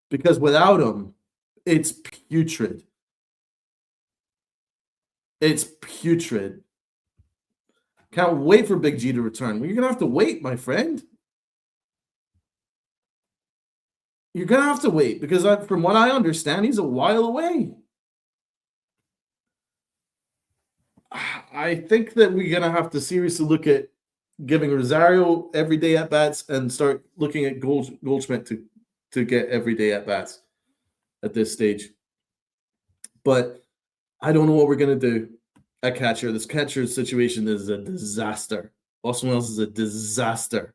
Because without him, it's putrid. It's putrid. Can't wait for Big G to return. Well, you're going to have to wait, my friend. You're going to have to wait because from what I understand, he's a while away. I think that we're going to have to seriously look at giving Rosario everyday at-bats and start looking at Goldschmidt to get everyday at-bats at this stage. But I don't know what we're going to do at catcher. This catcher situation is a disaster. Austin Wells is a disaster.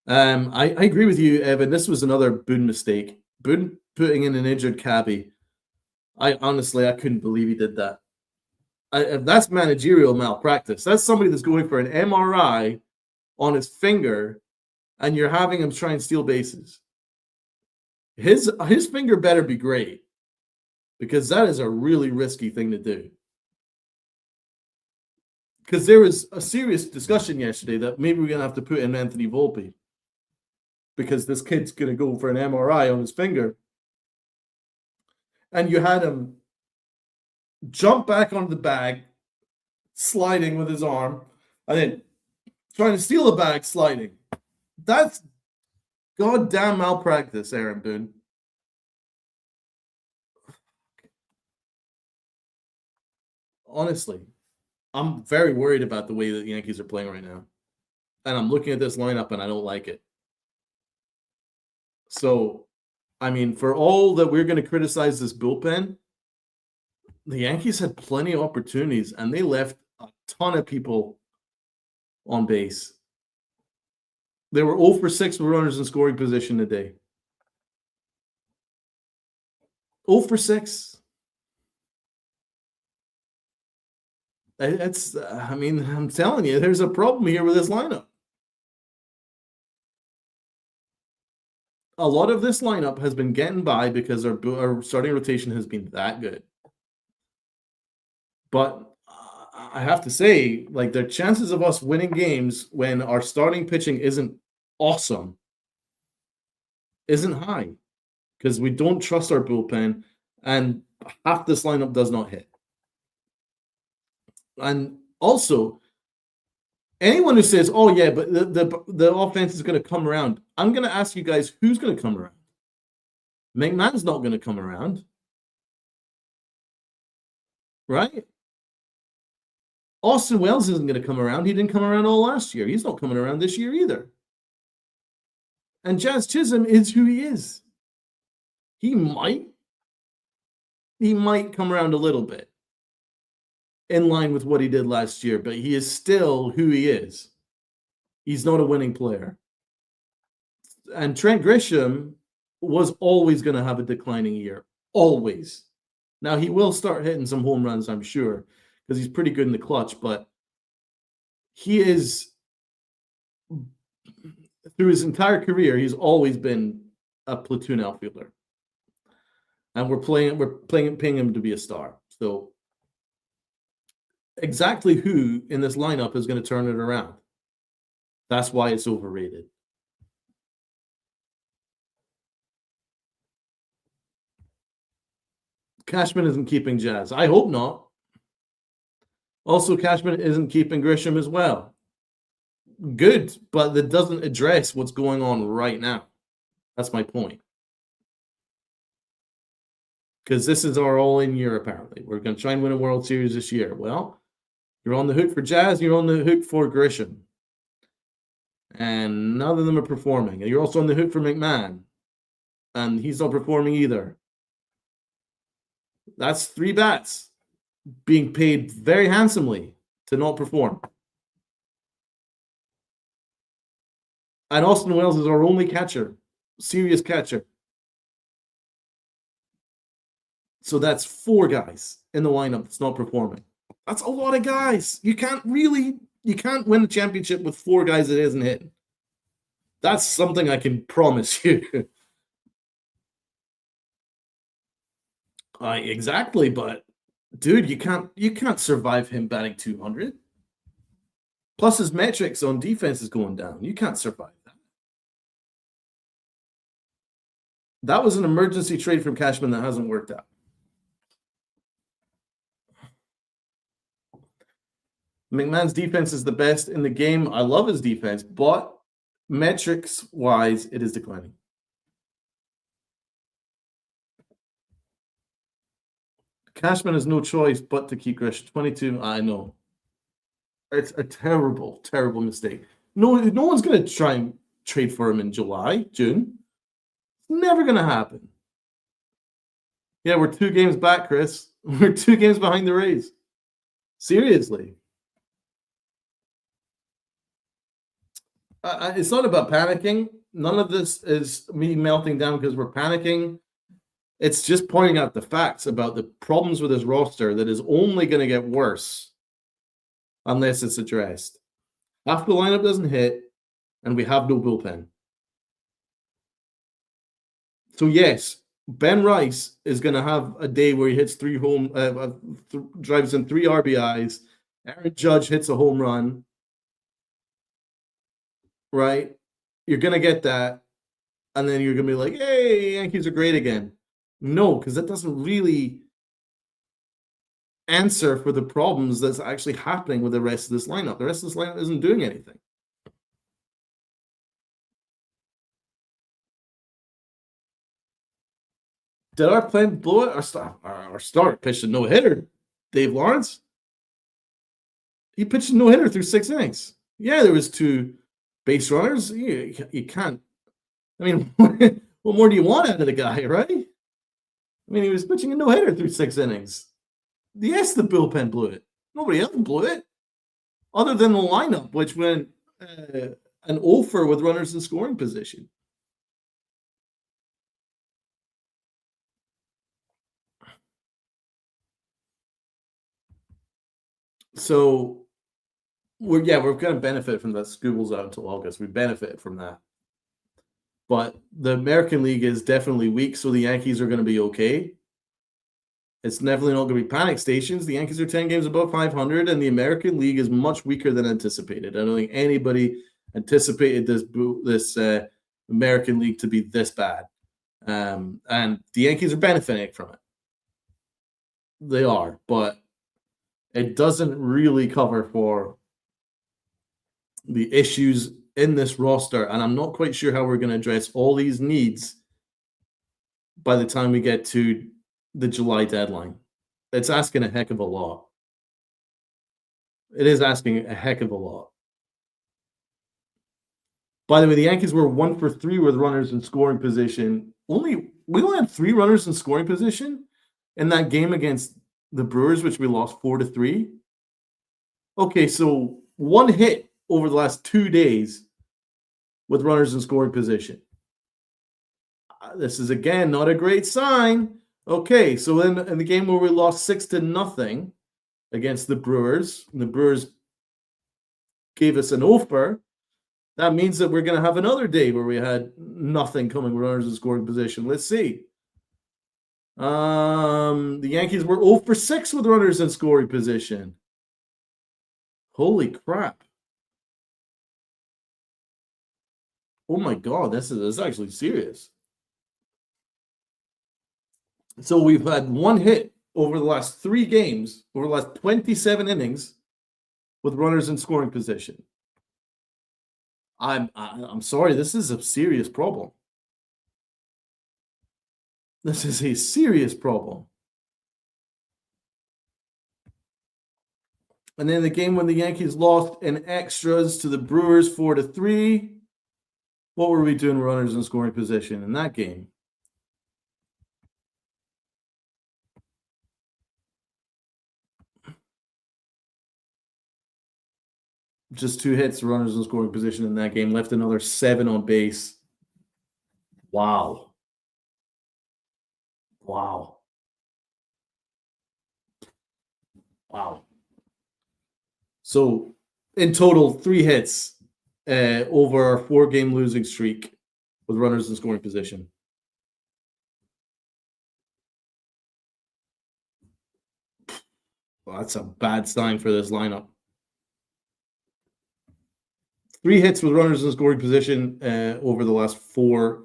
I agree with you, Evan. This was another Boone mistake. Boone putting in an injured cabbie. I couldn't believe he did that. That's managerial malpractice. That's somebody that's going for an MRI on his finger, and you're having him try and steal bases. His finger better be great, because that is a really risky thing to do. Because there was a serious discussion yesterday that maybe we're going to have to put in Anthony Volpe because this kid's going to go for an MRI on his finger. And you had him jump back onto the bag, sliding with his arm, and then trying to steal the bag, sliding. That's goddamn malpractice, Aaron Boone. Honestly, I'm very worried about the way that the Yankees are playing right now. And I'm looking at this lineup and I don't like it. So, I mean, for all that we're going to criticize this bullpen, the Yankees had plenty of opportunities and they left a ton of people on base. They were 0 for 6 with runners in scoring position today. 0 for 6. I'm telling you, there's a problem here with this lineup. A lot of this lineup has been getting by because our starting rotation has been that good. But I have to say, like, the chances of us winning games when our starting pitching isn't awesome isn't high because we don't trust our bullpen And half this lineup does not hit. And also, anyone who says, "Oh yeah, but the offense is going to come around," I'm going to ask you guys, who's going to come around? McMahon's not going to come around, right? Austin Wells isn't going to come around. He didn't come around all last year. He's not coming around this year either. And Jazz Chisholm is who he is. He might come around a little bit in line with what he did last year, but he is still who he is. He's not a winning player. And Trent Grisham was always going to have a declining year. Always. Now, he will start hitting some home runs, I'm sure, because he's pretty good in the clutch, but he is, through his entire career, he's always been a platoon outfielder. And we're paying him to be a star. So exactly who in this lineup is going to turn it around? That's why it's overrated. Cashman isn't keeping Jazz. I hope not. Also, Cashman isn't keeping Grisham as well. Good, but that doesn't address what's going on right now. That's my point. Because this is our all-in year, apparently. We're going to try and win a World Series this year. Well, you're on the hook for Jazz, you're on the hook for Grisham. And none of them are performing. And you're also on the hook for McMahon. And he's not performing either. That's 3 bats being paid very handsomely to not perform. And Austin Wells is our only catcher, serious catcher. So that's 4 guys in the lineup that's not performing. That's a lot of guys. You can't win a championship with 4 guys that isn't hitting. That's something I can promise you. Exactly, but dude, you can't survive him batting 200. Plus his metrics on defense is going down. You can't survive that. That was an emergency trade from Cashman that hasn't worked out. McMahon's defense is the best in the game. I love his defense, but metrics-wise, it is declining. Cashman has no choice but to keep Grisham. 22, I know. It's a terrible, terrible mistake. No one's going to try and trade for him in July, June. It's never going to happen. Yeah, we're 2 games back, Chris. We're 2 games behind the Rays. Seriously. It's not about panicking. None of this is me melting down because we're panicking. It's just pointing out the facts about the problems with his roster that is only going to get worse unless it's addressed. Half the lineup doesn't hit, and we have no bullpen. So yes, Ben Rice is going to have a day where he hits 3 drives in 3 RBIs. Aaron Judge hits a home run. Right? You're going to get that. And then you're going to be like, hey, Yankees are great again. No, because that doesn't really answer for the problems that's actually happening with the rest of this lineup. The rest of this lineup isn't doing anything. Did our plan blow it? Our start pitched a no-hitter. Dave Lawrence? He pitched a no-hitter through 6 innings. Yeah, there was 2 base runners. You can't. I mean, what more do you want out of the guy, right? I mean, he was pitching a no-hitter through 6 innings. Yes, the bullpen blew it. Nobody else blew it. Other than the lineup, which went an offer with runners in scoring position. So, we're going to benefit from that. Scooble's out until August. We benefit from that. But the American League is definitely weak, so the Yankees are going to be okay. It's definitely not going to be panic stations. The Yankees are 10 games above 500, and the American League is much weaker than anticipated. I don't think anybody anticipated this American League to be this bad. And the Yankees are benefiting from it. They are, but it doesn't really cover for the issues in this roster, and I'm not quite sure how we're going to address all these needs by the time we get to the July deadline. It's asking a heck of a lot. It is asking a heck of a lot. By the way, the Yankees were 1 for 3 with runners in scoring position. We only had 3 runners in scoring position in that game against the Brewers, which we lost 4-3. Okay, so 1 hit over the last 2 days with runners in scoring position. This is, again, not a great sign. Okay, so in the game where we lost 6-0 against the Brewers, and the Brewers gave us an offer, that means that we're going to have another day where we had nothing coming with runners in scoring position. Let's see. The Yankees were 0 for 6 with runners in scoring position. Holy crap. Oh my God, this is actually serious. So we've had 1 hit over the last 3 games, over the last 27 innings with runners in scoring position. I'm sorry, this is a serious problem. This is a serious problem. And then the game when the Yankees lost in extras to the Brewers 4-3, what were we doing runners in scoring position in that game? Just 2 hits, runners in scoring position in that game, left another 7 on base. Wow. Wow. Wow. So in total, 3 hits over our 4-game losing streak with runners in scoring position. Well, that's a bad sign for this lineup. 3 hits with runners in scoring position over the last 4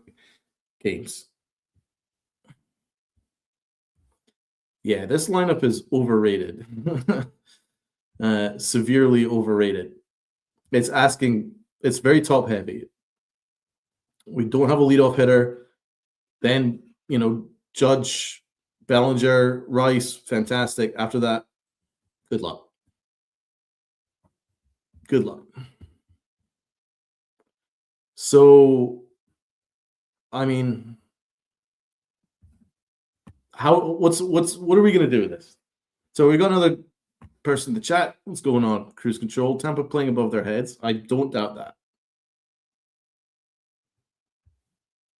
games. Yeah, this lineup is overrated. Severely overrated. It's very top heavy. We don't have a leadoff hitter. Then, Judge, Bellinger, Rice, fantastic. After that, good luck. Good luck. So, I mean, what are we going to do with this? So we got another person in the chat. What's going on? Cruise control. Tampa playing above their heads. I don't doubt that.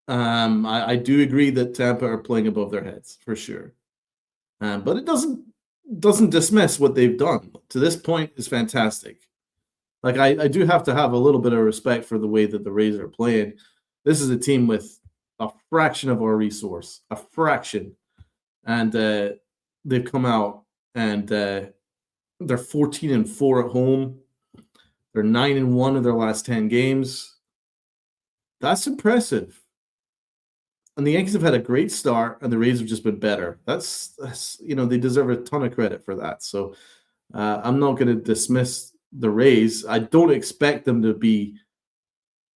I do agree that Tampa are playing above their heads for sure. But it doesn't dismiss what they've done. To this point is fantastic. Like I do have to have a little bit of respect for the way that the Rays are playing. This is a team with a fraction of our resource, a fraction. And they've come out and they're 14-4 at home. They're 9-1 in their last 10 games. That's impressive. And the Yankees have had a great start, and the Rays have just been better. That's they deserve a ton of credit for that. So I'm not going to dismiss the Rays. I don't expect them to be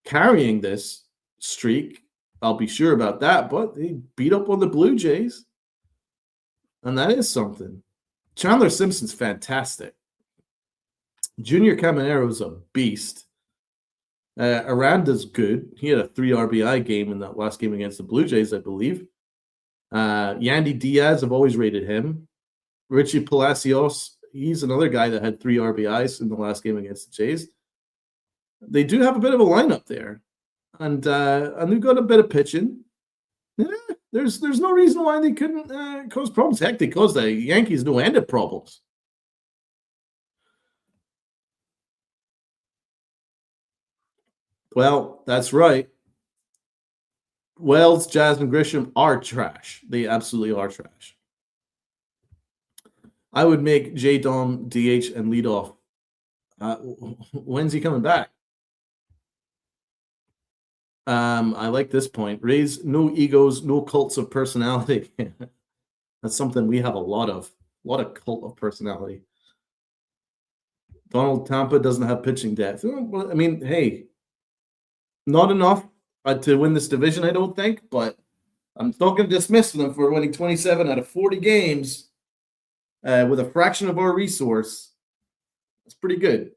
carrying this streak. I'll be sure about that. But they beat up on the Blue Jays, and that is something. Chandler Simpson's fantastic. Junior Camaro's a beast. Aranda's good. He had a 3 RBI game in that last game against the Blue Jays, I believe. Yandy Diaz, I've always rated him. Richie Palacios, he's another guy that had 3 RBIs in the last game against the Jays. They do have a bit of a lineup there. And they've got a bit of pitching. Yeah, there's no reason why they couldn't cause problems. Heck, they caused the Yankees no end of problems. Well, that's right. Wells, Jasmine Grisham are trash. They absolutely are trash. I would make J. Dom DH and lead off. When's he coming back? I like this point. Raise no egos, no cults of personality. That's something we have a lot of. A lot of cult of personality. Donald Tampa doesn't have pitching depth. I mean, hey, not enough to win this division, I don't think, but I'm not going to dismiss them for winning 27 out of 40 games with a fraction of our resource. That's pretty good.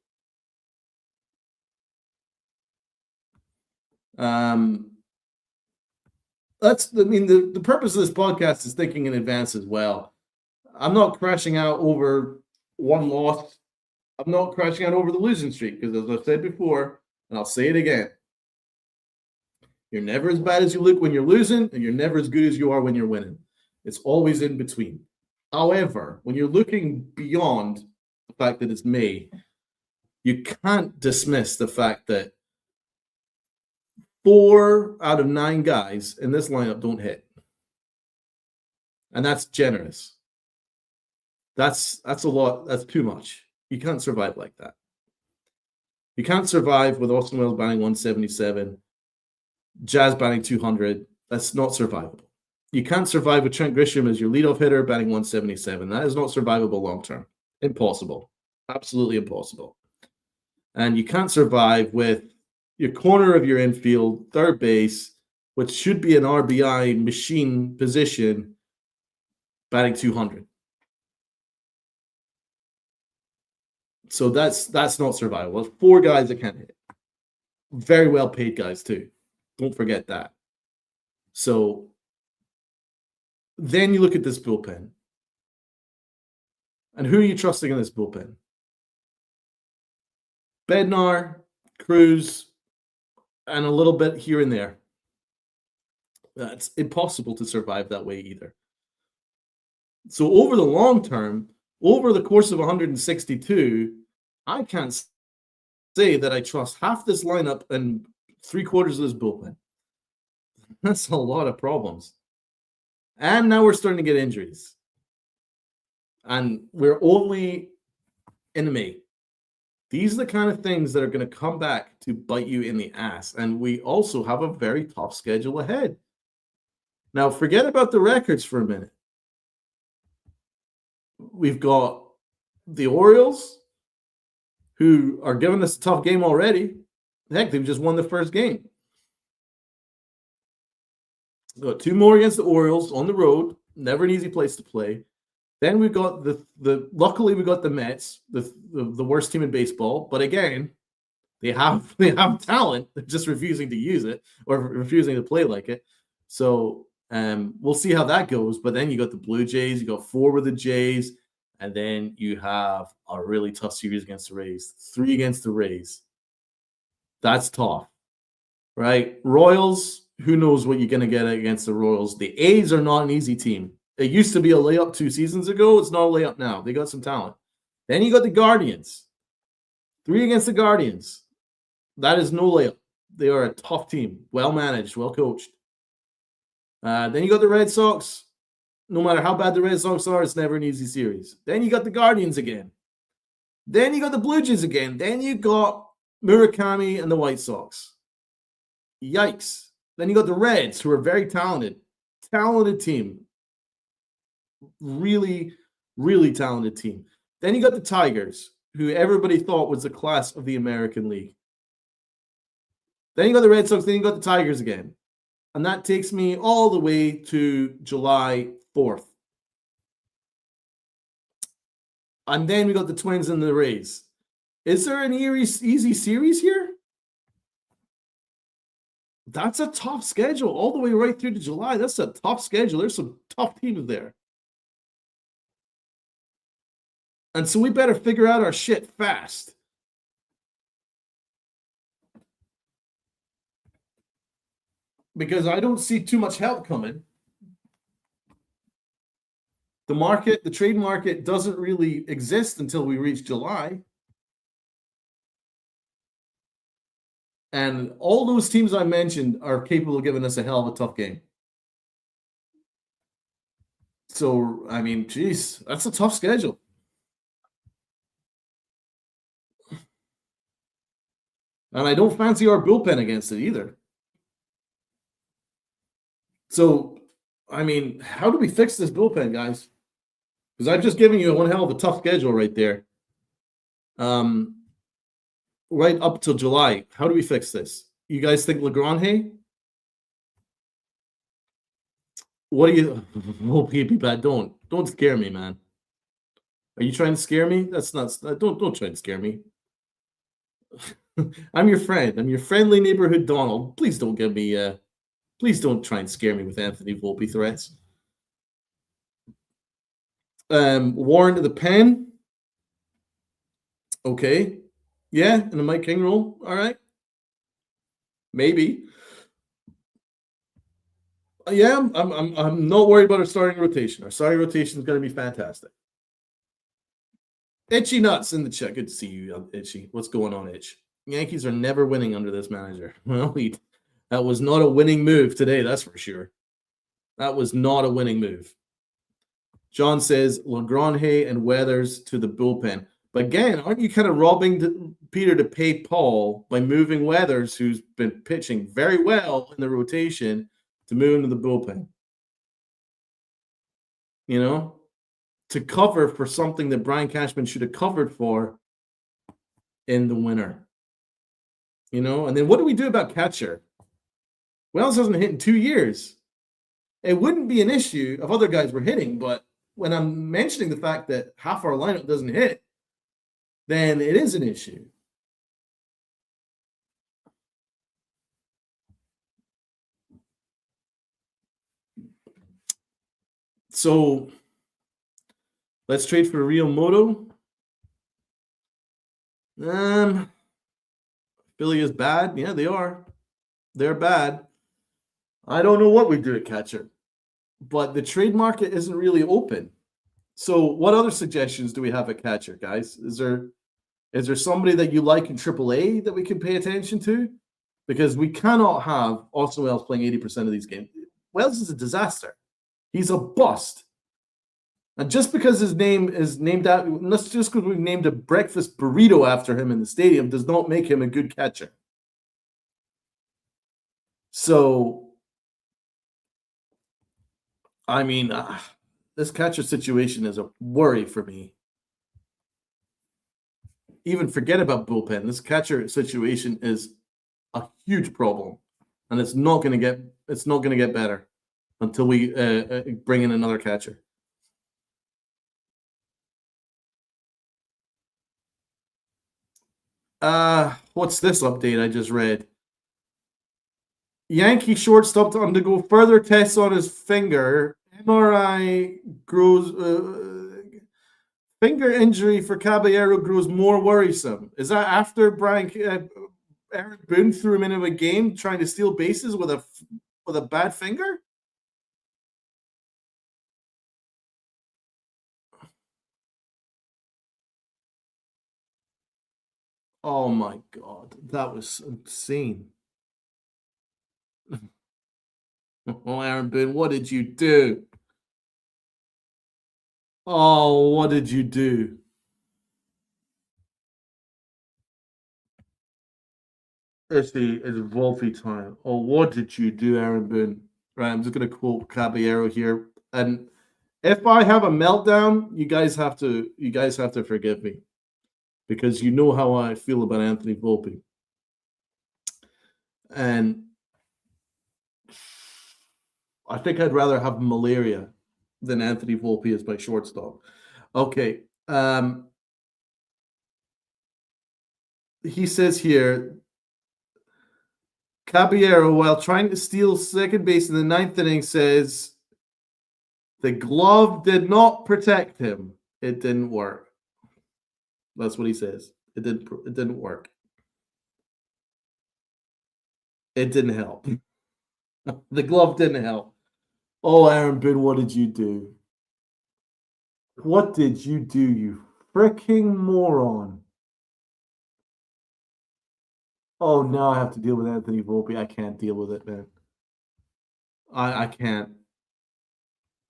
The purpose of this podcast is thinking in advance as well. I'm not crashing out over one loss. I'm not crashing out over the losing streak because, as I've said before, and I'll say it again, you're never as bad as you look when you're losing, and you're never as good as you are when you're winning. It's always in between. However, when you're looking beyond the fact that it's May, you can't dismiss the fact that 4 out of 9 guys in this lineup don't hit. And that's generous. That's a lot. That's too much. You can't survive like that. You can't survive with Austin Wells batting 177, Jazz batting 200. That's not survivable. You can't survive with Trent Grisham as your leadoff hitter batting 177. That is not survivable long term. Impossible. Absolutely impossible. And you can't survive with your corner of your infield, third base, which should be an RBI machine position, batting 200. So that's not survivable. That's 4 guys that can't hit. Very well paid guys too. Don't forget that. So then you look at this bullpen. And who are you trusting in this bullpen? Bednar, Cruz, and a little bit here and there. It's impossible to survive that way either. So over the long term, over the course of 162, I can't say that I trust half this lineup and 3/4 of this bullpen. That's a lot of problems. And now we're starting to get injuries. And we're only in May. These are the kind of things that are going to come back to bite you in the ass. And we also have a very tough schedule ahead. Now, forget about the records for a minute. We've got the Orioles, who are giving us a tough game already. Heck, they've just won the first game. We've got 2 more against the Orioles on the road. Never an easy place to play. Then we've got luckily we got the Mets, the worst team in baseball. But again, they have talent. They're just refusing to use it or refusing to play like it. So we'll see how that goes. But then you got the Blue Jays, you got 4 with the Jays, and then you have a really tough series against the Rays. 3 against the Rays. That's tough, right? Royals, who knows what you're going to get against the Royals. The A's are not an easy team. It used to be a layup 2 seasons ago. It's not a layup now. They got some talent. Then you got the Guardians. 3 against the Guardians. That is no layup. They are a tough team. Well managed, well coached. Then you got the Red Sox. No matter how bad the Red Sox are, it's never an easy series. Then you got the Guardians again. Then you got the Blue Jays again. Then you got Murakami and the White Sox. Yikes. Then you got the Reds, who are very talented. Talented team. Really, really talented team. Then you got the Tigers, who everybody thought was the class of the American League. Then you got the Red Sox, then you got the Tigers again. And that takes me all the way to July 4th. And then we got the Twins and the Rays. Is there an easy series here? That's a tough schedule all the way right through to July. That's a tough schedule. There's some tough teams there. And so we better figure out our shit fast. Because I don't see too much help coming. The trade market doesn't really exist until we reach July. And all those teams I mentioned are capable of giving us a hell of a tough game. So, I mean, geez, that's a tough schedule. And I don't fancy our bullpen against it either. So, I mean, how do we fix this bullpen, guys? Because I've just given you one hell of a tough schedule right there. Right up till July. How do we fix this? You guys think LaGrange? What do you? Oh, be bad. Don't scare me, man. Are you trying to scare me? That's not. Don't try to scare me. I'm your friend. I'm your friendly neighborhood Donald. Please don't give me. Please don't try and scare me with Anthony Volpe threats. Warren to the pen. Okay. Yeah, in a Mike King role. All right. Maybe. Yeah, I'm not worried about our starting rotation. Our starting rotation is going to be fantastic. Itchy nuts in the chat. Good to see you, Itchy. What's going on, Itch? Yankees are never winning under this manager. Well, that was not a winning move today, that's for sure. That was not a winning move. John says LaGrange and Weathers to the bullpen. But again, aren't you kind of robbing Peter to pay Paul by moving Weathers, who's been pitching very well in the rotation, to move into the bullpen? You know? To cover for something that Brian Cashman should have covered for in the winter. You know? And then what do we do about catcher? Wells hasn't hit in 2 years. It wouldn't be an issue if other guys were hitting, but when I'm mentioning the fact that half our lineup doesn't hit, then it is an issue. So let's trade for Real Moto. Philly is bad. Yeah, they are. They're bad. I don't know what we do at catcher, but the trade market isn't really open. So what other suggestions do we have at catcher, guys? Is there somebody that you like in AAA that we can pay attention to? Because we cannot have Austin Wells playing 80% of these games. Wells is a disaster. He's a bust. And just because his name is named out, just because we've named a breakfast burrito after him in the stadium does not make him a good catcher. So, I mean, this catcher situation is a worry for me. Even forget about bullpen. This catcher situation is a huge problem, and it's not going to get better until we bring in another catcher. What's this update I just read? Yankee shortstop to undergo further tests on his finger. MRI grows. Finger injury for Caballero grows more worrisome. Is that after Aaron Boone threw him into a game trying to steal bases with a bad finger? Oh my God, that was insane. Oh, Aaron Boone, what did you do? Oh, what did you do? It's Volpe time. Oh, what did you do, Aaron Boone? Right, I'm just gonna quote Caballero here. And if I have a meltdown, you guys have to forgive me, because you know how I feel about Anthony Volpe. And I think I'd rather have malaria than Anthony Volpe as my shortstop. Okay. He says here, Caballero, while trying to steal second base in the ninth inning, says the glove did not protect him. It didn't work. That's what he says. It didn't work. It didn't help. The glove didn't help. Oh, Aaron Boone, what did you do? What did you do, you freaking moron? Oh, now I have to deal with Anthony Volpe. I can't deal with it, man. I can't.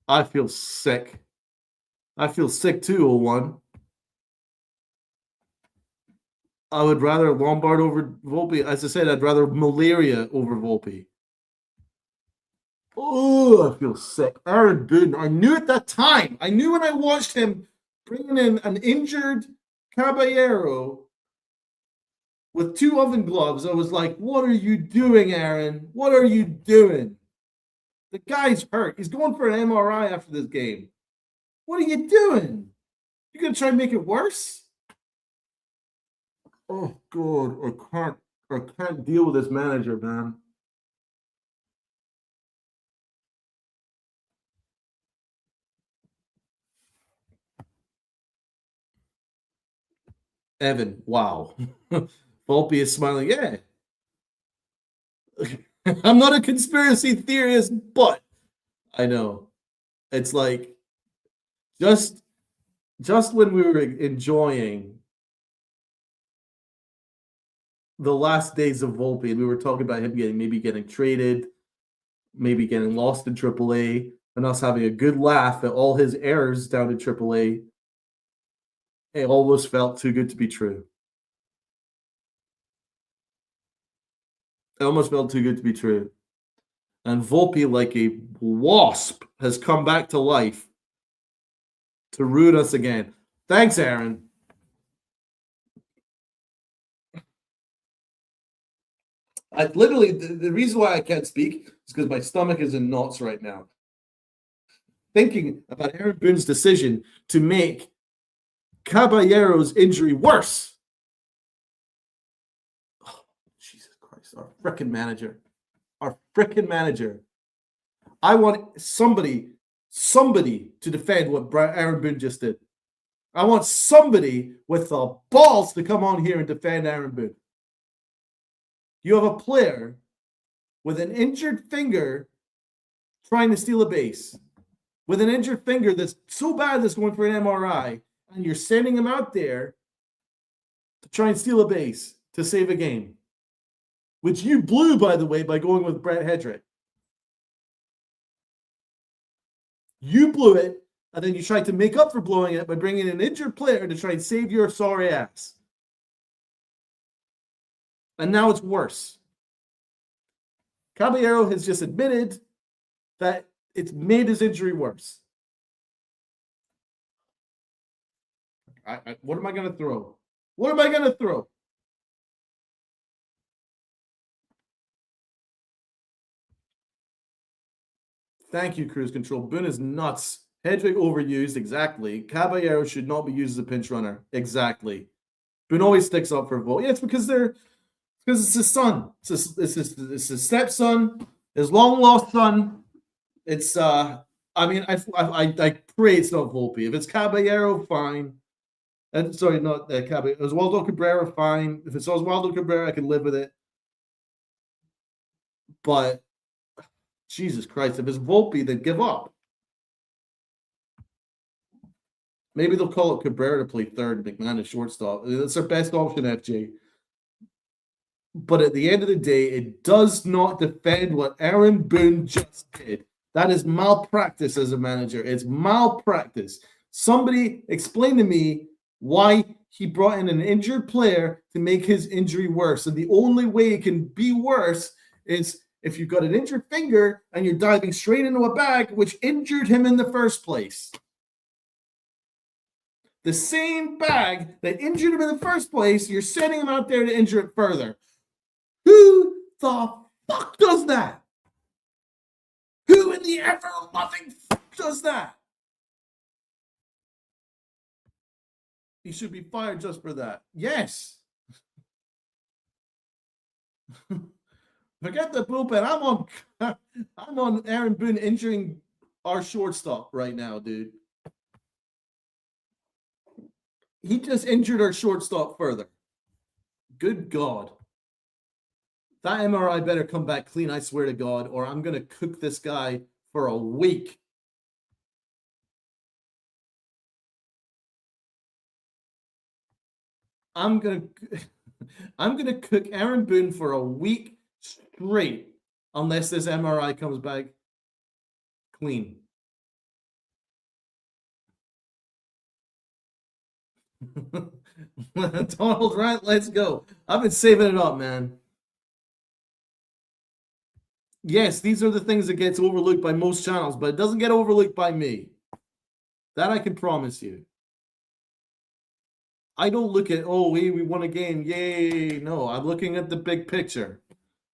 I feel sick. I feel sick too, 01. I would rather Lombard over Volpe. As I said, I'd rather malaria over Volpe. Oh, I feel sick. Aaron Boone. I knew at that time. I knew when I watched him bringing in an injured Caballero with 2 oven gloves. I was like, what are you doing, Aaron? What are you doing? The guy's hurt. He's going for an MRI after this game. What are you doing? You gonna try and make it worse? Oh God, I can't deal with this manager, man. Evan, wow. Volpe is smiling. Yeah. I'm not a conspiracy theorist, but I know. It's like just when we were enjoying the last days of Volpe, and we were talking about him getting traded, maybe getting lost in AAA, and us having a good laugh at all his errors down in AAA. It almost felt too good to be true. It almost felt too good to be true. And Volpe, like a wasp, has come back to life to ruin us again. Thanks, Aaron. I literally, the reason why I can't speak is because my stomach is in knots right now. Thinking about Aaron Boone's decision to make Caballero's injury worse. Oh, Jesus Christ, our frickin' manager. Our frickin' manager. I want somebody to defend what Aaron Boone just did. I want somebody with the balls to come on here and defend Aaron Boone. You have a player with an injured finger trying to steal a base, with an injured finger that's so bad that's going for an MRI, and you're sending him out there to try and steal a base to save a game, which you blew, by the way, by going with Brett Headrick. You blew it, and then you tried to make up for blowing it by bringing an injured player to try and save your sorry ass. And now it's worse. Caballero has just admitted that it's made his injury worse. What am I going to throw? What am I going to throw? Thank you, Cruise Control. Boone is nuts. Headrick overused, exactly. Caballero should not be used as a pinch runner, exactly. Boone always sticks up for Volt. Yeah, it's because it's his son. It's his stepson, his long lost son. It's I pray it's not Volpe. If it's Caballero, fine. And sorry, not Caballero. Oswaldo Cabrera, fine. If it's Oswaldo Cabrera, I can live with it. But Jesus Christ, if it's Volpe, then give up. Maybe they'll call up Cabrera to play third, McMahon is shortstop. That's their best option, FJ. But at the end of the day, it does not defend what Aaron Boone just did. That is malpractice as a manager. It's malpractice. Somebody explain to me why he brought in an injured player to make his injury worse. And the only way it can be worse is if you've got an injured finger and you're diving straight into a bag, which injured him in the first place. The same bag that injured him in the first place, you're sending him out there to injure it further. Who the fuck does that? Who in the ever-loving fuck does that? He should be fired just for that. Yes. Forget the bullpen. I'm on Aaron Boone injuring our shortstop right now, dude. He just injured our shortstop further. Good God. That MRI better come back clean, I swear to God, or I'm going to cook this guy for a week. I'm going to cook Aaron Boone for a week straight unless this MRI comes back clean. Donald Rant, let's go. I've been saving it up, man. Yes, these are the things that gets overlooked by most channels, but it doesn't get overlooked by me. That I can promise you. I don't look at, oh, hey, we won a game, yay. No, I'm looking at the big picture.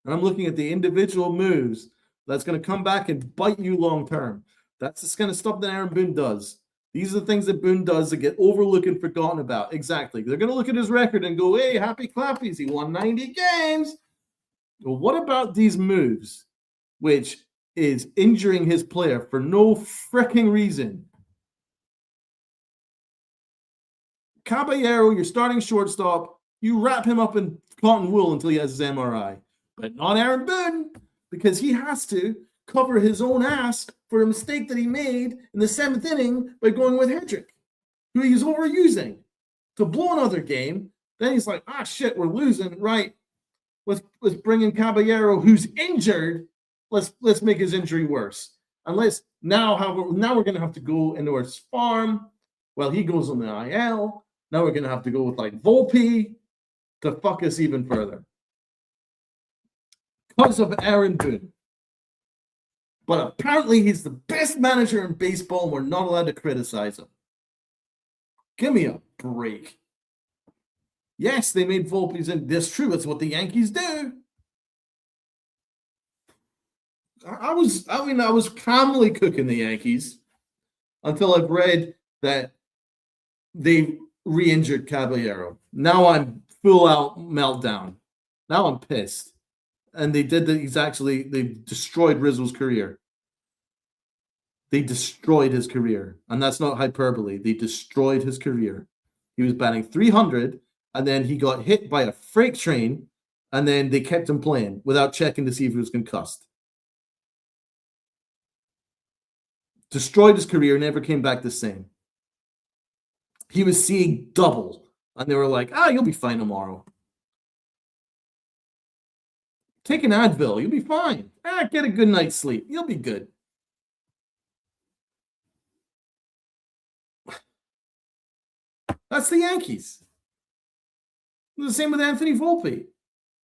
And I'm looking at the individual moves that's going to come back and bite you long term. That's the kind of stuff that Aaron Boone does. These are the things that Boone does that get overlooked and forgotten about. Exactly. They're going to look at his record and go, hey, happy clappies. He won 90 games. Well, what about these moves, which is injuring his player for no freaking reason? Caballero, your starting shortstop, you wrap him up in cotton wool until he has his MRI. But not Aaron Boone, because he has to cover his own ass for a mistake that he made in the 7th inning by going with Headrick, who he's overusing to blow another game. Then he's like, shit, we're losing. Right. Let's bring in Caballero, who's injured. Let's make his injury worse. Unless now we're going to have to go into his farm. Well, he goes on the IL. Now we're going to have to go with like Volpe to fuck us even further. Because of Aaron Boone. But apparently he's the best manager in baseball and we're not allowed to criticize him. Give me a break. Yes, they made Volpe's in. That's true. That's what the Yankees do. I was calmly cooking the Yankees until I've read that they re-injured Caballero. Now I'm full out meltdown. Now I'm pissed. And they destroyed Rizzo's career. They destroyed his career. And that's not hyperbole. They destroyed his career. He was batting 300, and then he got hit by a freight train, and then they kept him playing without checking to see if he was concussed. Destroyed his career, never came back the same. He was seeing double, and they were like, you'll be fine tomorrow. Take an Advil, you'll be fine. Get a good night's sleep, you'll be good. That's the Yankees. The same with Anthony Volpe.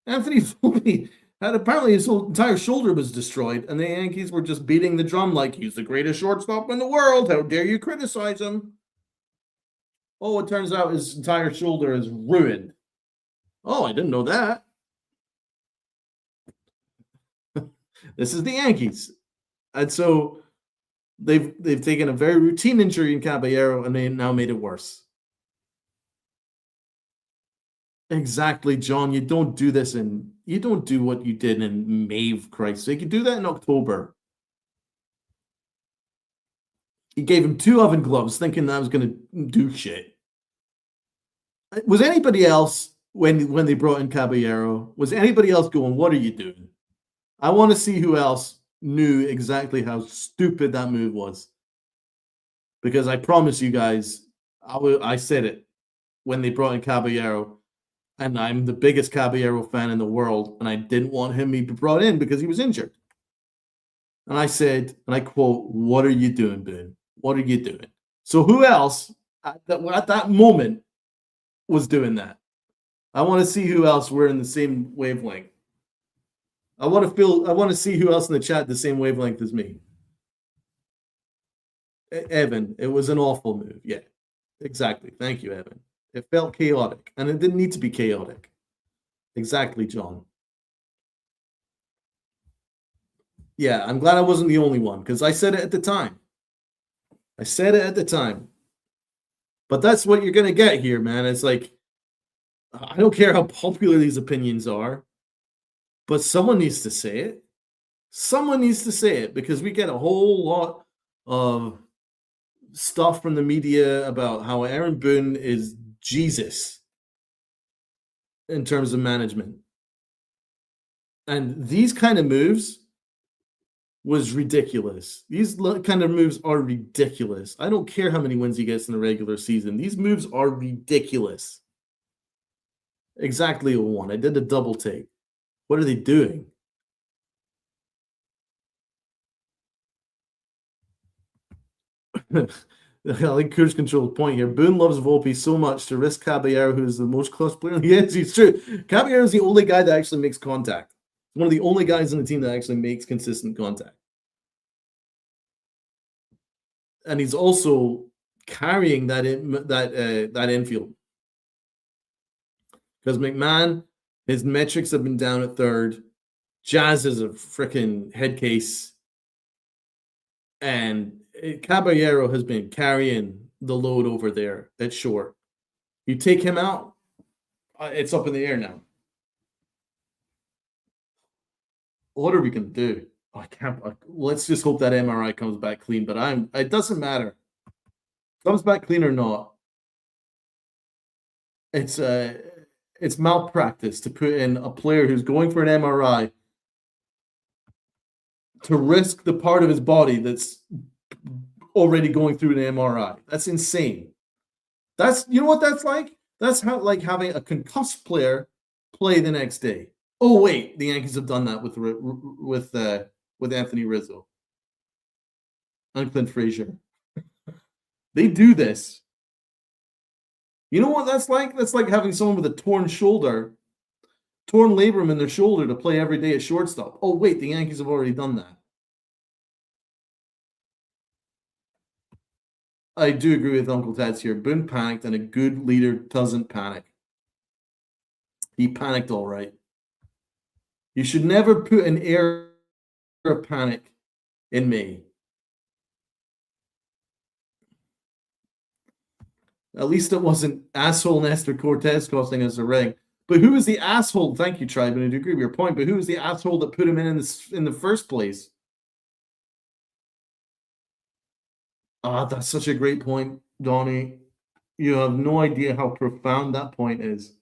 Anthony Volpe had apparently his whole entire shoulder was destroyed, and the Yankees were just beating the drum like he's the greatest shortstop in the world. How dare you criticize him? Oh, it turns out his entire shoulder is ruined. Oh, I didn't know that. This is the Yankees. And so they've taken a very routine injury in Caballero and they now made it worse. Exactly, John. You don't do this you don't do what you did in May, for Christ's sake. You do that in October. He gave him 2 oven gloves thinking that was going to do shit. Was anybody else, when they brought in Caballero, was anybody else going, what are you doing? I want to see who else knew exactly how stupid that move was. Because I promise you guys, I said it when they brought in Caballero, and I'm the biggest Caballero fan in the world, and I didn't want him to be brought in because he was injured. And I said, and I quote, what are you doing, Boone? What are you doing? So who else at that moment was doing that? I want to see who else were in the same wavelength. I want to see who else in the chat the same wavelength as me. Evan, it was an awful move. Yeah, exactly. Thank you, Evan. It felt chaotic, and it didn't need to be chaotic. Exactly, John. Yeah, I'm glad I wasn't the only one, because I said it at the time. But that's what you're going to get here, man. It's like, I don't care how popular these opinions are, but someone needs to say it. Someone needs to say it, because we get a whole lot of stuff from the media about how Aaron Boone is Jesus in terms of management. And these kind of moves was ridiculous. These kind of moves are ridiculous. I don't care how many wins he gets in the regular season. These moves are ridiculous. Exactly one. I did a double take. What are they doing? I like Cruise Control's point here. Boone loves Volpe so much to risk Caballero, who is the most clutch player. Yes, he's true. Caballero is the only guy that actually makes contact. one of the only guys on the team that actually makes consistent contact. And he's also carrying that infield. Because McMahon, his metrics have been down at third. Jazz is a freaking head case. And Caballero has been carrying the load over there at short. You take him out, it's up in the air now. What are we going to do? I can't. Let's just hope that MRI comes back clean. But it doesn't matter. Comes back clean or not. It's malpractice to put in a player who's going for an MRI to risk the part of his body that's already going through an MRI. That's insane. You know what that's like? That's like having a concussed player play the next day. Oh wait, the Yankees have done that with Anthony Rizzo and Clint Frazier. They do this. You know what that's like? That's like having someone with a torn labrum in their shoulder to play every day at shortstop. Oh wait, the Yankees have already done that. I do agree with Uncle Ted's here. Boone panicked, and a good leader doesn't panic. He panicked all right. You should never put an air of panic in me. At least it wasn't asshole Nestor Cortez costing us a ring. But who was the asshole? Thank you, Tribe, and I do agree with your point. But who was the asshole that put him in the first place? That's such a great point, Donnie. You have no idea how profound that point is.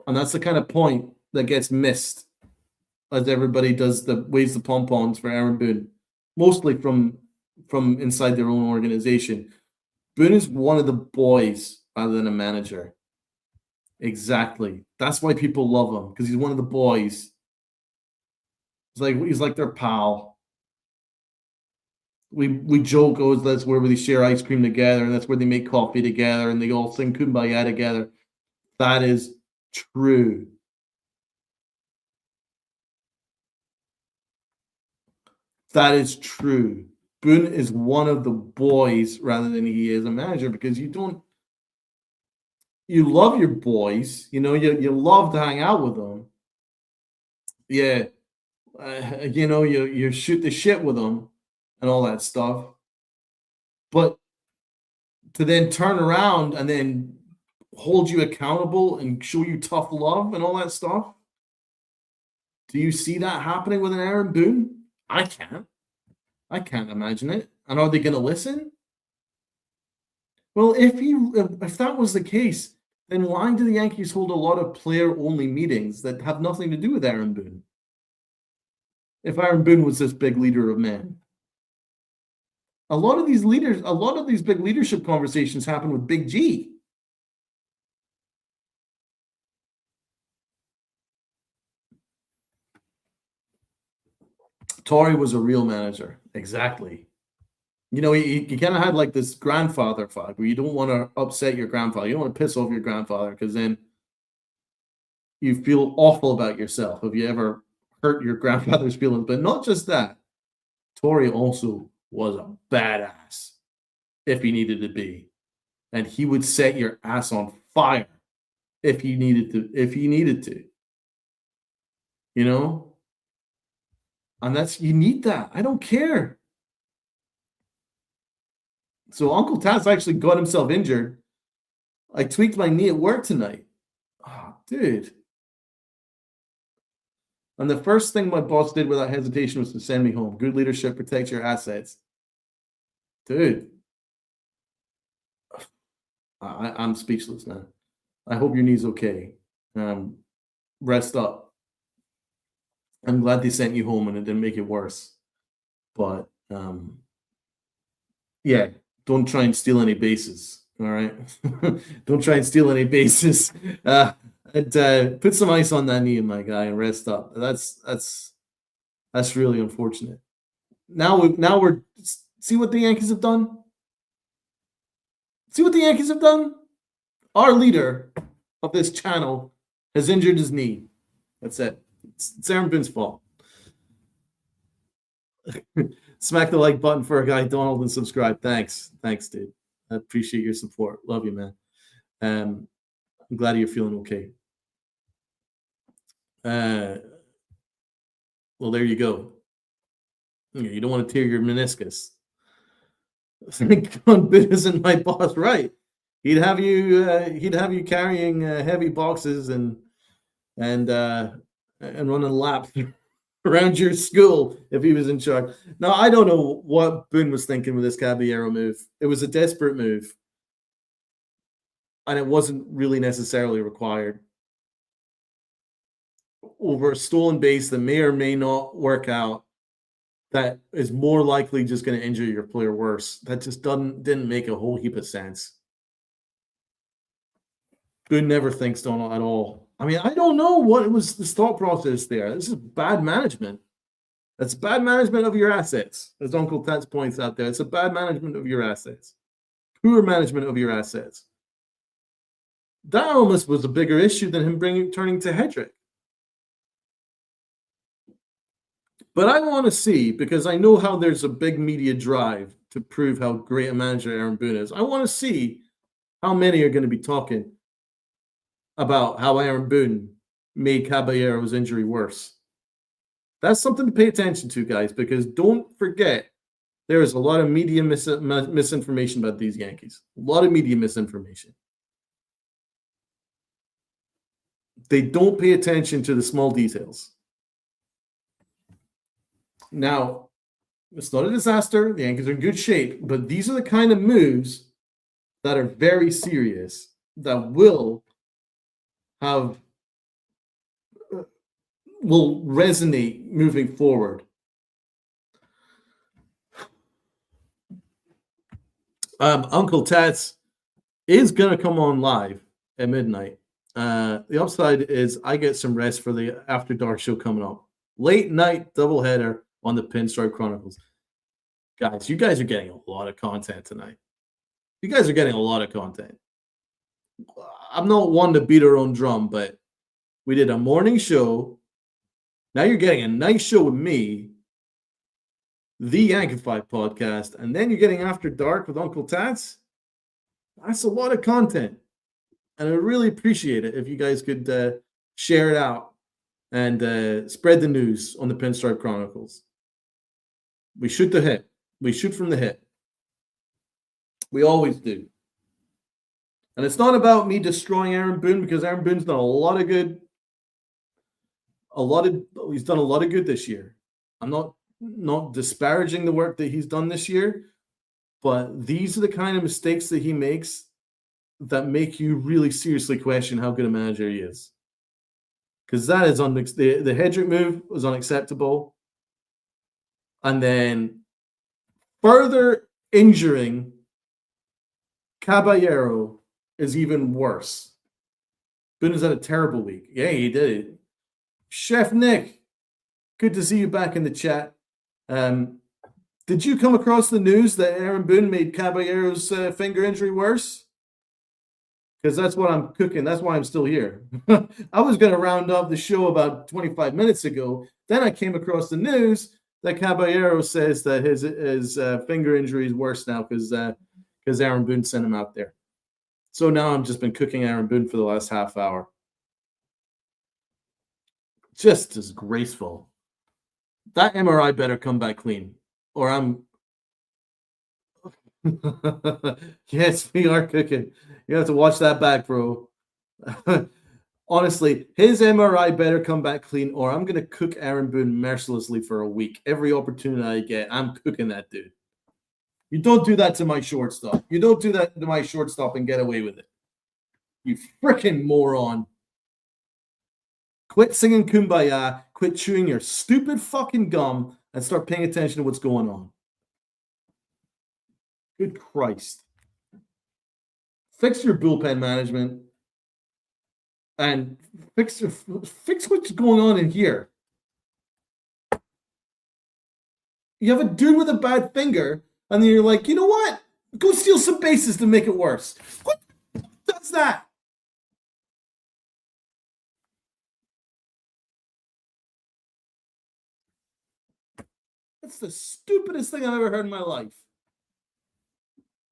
And that's the kind of point that gets missed as everybody waves the pom-poms for Aaron Boone, mostly from inside their own organization. Boone is one of the boys rather than a manager. Exactly. That's why people love him, because he's one of the boys. He's like their pal. We joke, that's where they share ice cream together, and that's where they make coffee together, and they all sing Kumbaya together. That is true. That is true. Boone is one of the boys rather than he is a manager, because you love your boys, you love to hang out with them. Yeah. You shoot the shit with them and all that stuff. But to then turn around and then hold you accountable and show you tough love and all that stuff. Do you see that happening with an Aaron Boone? I can't imagine it. And are they going to listen? Well, if that was the case, then why do the Yankees hold a lot of player-only meetings that have nothing to do with Aaron Boone? If Aaron Boone was this big leader of men. A lot of these big leadership conversations happen with Big G. Torrey was a real manager. Exactly. He kind of had like this grandfather fog where you don't want to upset your grandfather. You don't want to piss off your grandfather, because then you feel awful about yourself if you ever hurt your grandfather's feelings. But not just that. Torrey also was a badass if he needed to be. And he would set your ass on fire if he needed to. And you need that. I don't care. So Uncle Taz actually got himself injured. I tweaked my knee at work tonight. Oh, dude. And the first thing my boss did without hesitation was to send me home. Good leadership protects your assets. Dude. I'm speechless, man. I hope your knee's okay. Rest up. I'm glad they sent you home and it didn't make it worse. But, yeah, don't try and steal any bases, all right? Don't try and steal any bases. And put some ice on that knee, my guy, and rest up. That's really unfortunate. Now we're see what the Yankees have done? See what the Yankees have done? Our leader of this channel has injured his knee. That's it. It's Aaron Boone's fault. Smack the like button for a guy, Donald, and subscribe. Thanks, dude. I appreciate your support. Love you, man. I'm glad you're feeling okay. Well, there you go. You don't want to tear your meniscus. Thank God Boone isn't my boss, right? He'd have you carrying heavy boxes and running laps around your school if he was in charge. Now, I don't know what Boone was thinking with this Caballero move. It was a desperate move, and it wasn't really necessarily required. Over a stolen base that may or may not work out, that is more likely just going to injure your player worse. That just didn't make a whole heap of sense. Boone never thinks Donald at all. I mean, I don't know what was the thought process there. This is bad management. That's bad management of your assets, as Uncle Tats points out there. It's a bad management of your assets. Poor management of your assets. That almost was a bigger issue than him turning to Headrick. But I want to see, because I know how there's a big media drive to prove how great a manager Aaron Boone is. I want to see how many are going to be talking about how Aaron Boone made Caballero's injury worse. That's something to pay attention to, guys, because don't forget, there is a lot of media misinformation about these Yankees. A lot of media misinformation. They don't pay attention to the small details. Now, it's not a disaster. The Yankees are in good shape, but these are the kind of moves that are very serious, that will resonate moving forward. Uncle Tats is going to come on live at midnight. The upside is I get some rest for the After Dark show coming up. Late night doubleheader on the Pinstripe Chronicles. Guys, you guys are getting a lot of content tonight. You guys are getting a lot of content. I'm not one to beat our own drum, but we did a morning show. Now you're getting a nice show with me, the Yankified Podcast, and then you're getting After Dark with Uncle Tats. That's a lot of content. And I really appreciate it if you guys could share it out and spread the news on the Pinstripe Chronicles. We shoot the hip. We shoot from the hip. We always do. And it's not about me destroying Aaron Boone, because Aaron Boone's done a lot of good. He's done a lot of good this year. I'm not disparaging the work that he's done this year, but these are the kind of mistakes that he makes that make you really seriously question how good a manager he is. Because that is the Headrick move was unacceptable. And then further injuring Caballero is even worse. Boone has had a terrible week. Yeah, he did it. Chef Nick, good to see you back in the chat. Did you come across the news that Aaron Boone made Caballero's finger injury worse? Because that's what I'm cooking. That's why I'm still here. I was going to round up the show about 25 minutes ago. Then I came across the news that Caballero says that his finger injury is worse now because Aaron Boone sent him out there. So now I've just been cooking Aaron Boone for the last half hour. Just disgraceful. That MRI better come back clean, or I'm. Yes, we are cooking. You have to watch that back, bro. Honestly, his MRI better come back clean, or I'm going to cook Aaron Boone mercilessly for a week. Every opportunity I get, I'm cooking that dude. You don't do that to my shortstop. You don't do that to my shortstop and get away with it. You freaking moron. Quit singing Kumbaya, quit chewing your stupid fucking gum, and start paying attention to what's going on. Good Christ. Fix your bullpen management and fix what's going on in here. You have a dude with a bad finger, and then you're like, you know what? Go steal some bases to make it worse. What does that? That's the stupidest thing I've ever heard in my life.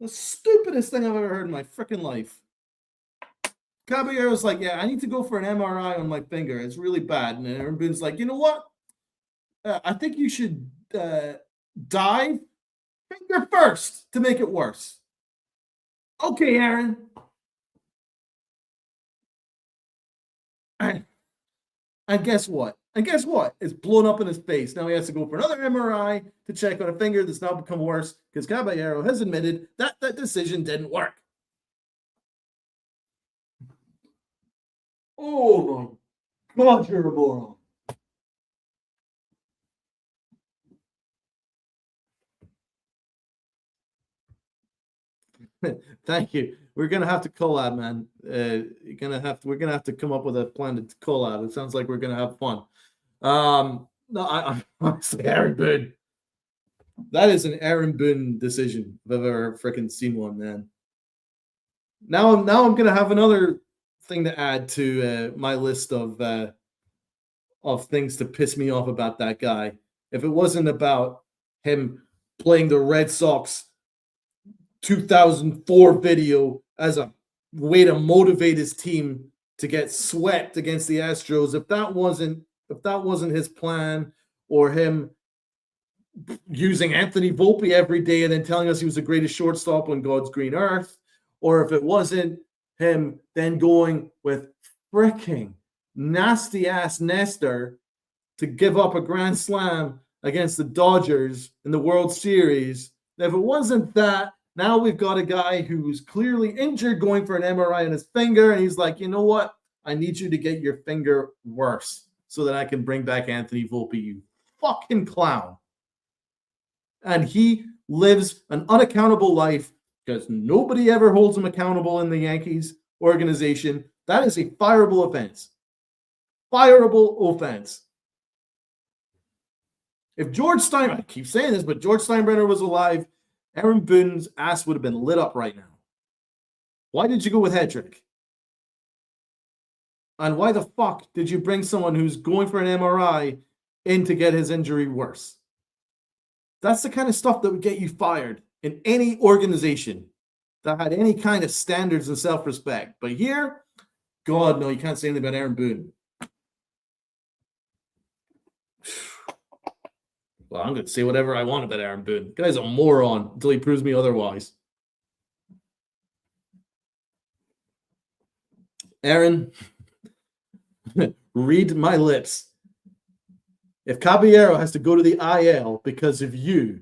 The stupidest thing I've ever heard in my freaking life. Caballero's like, yeah, I need to go for an MRI on my finger. It's really bad. And Aaron Boone's like, you know what? I think you should dive finger first to make it worse. Okay, Aaron. And guess what? It's blown up in his face. Now he has to go for another MRI to check on a finger that's now become worse because Caballero has admitted that that decision didn't work. Oh my God, you're a moron. Thank you. We're gonna have to collab, man. We're gonna have to come up with a plan to collab. It sounds like we're gonna have fun. No, I'm honestly Aaron Boone. That is an Aaron Boone decision if I've ever freaking seen one, man. Now I'm gonna have another thing to add to my list of things to piss me off about that guy. If it wasn't about him playing the Red Sox 2004 video as a way to motivate his team to get swept against the Astros, if that wasn't his plan, or him using Anthony Volpe every day and then telling us he was the greatest shortstop on God's green earth, or if it wasn't him then going with freaking nasty ass Nestor to give up a grand slam against the Dodgers in the World Series, if it wasn't that, now we've got a guy who's clearly injured going for an MRI on his finger, and he's like, you know what? I need you to get your finger worse so that I can bring back Anthony Volpe, you fucking clown. And he lives an unaccountable life because nobody ever holds him accountable in the Yankees organization. That is a fireable offense. Fireable offense. If George Steinbrenner, I keep saying this, but George Steinbrenner was alive, Aaron Boone's ass would have been lit up right now. Why did you go with Headrick? And why the fuck did you bring someone who's going for an MRI in to get his injury worse? That's the kind of stuff that would get you fired in any organization that had any kind of standards and self-respect. But here, God, no, you can't say anything about Aaron Boone. Well, I'm going to say whatever I want about Aaron Boone. The guy's a moron until he proves me otherwise. Aaron, read my lips. If Caballero has to go to the IL because of you,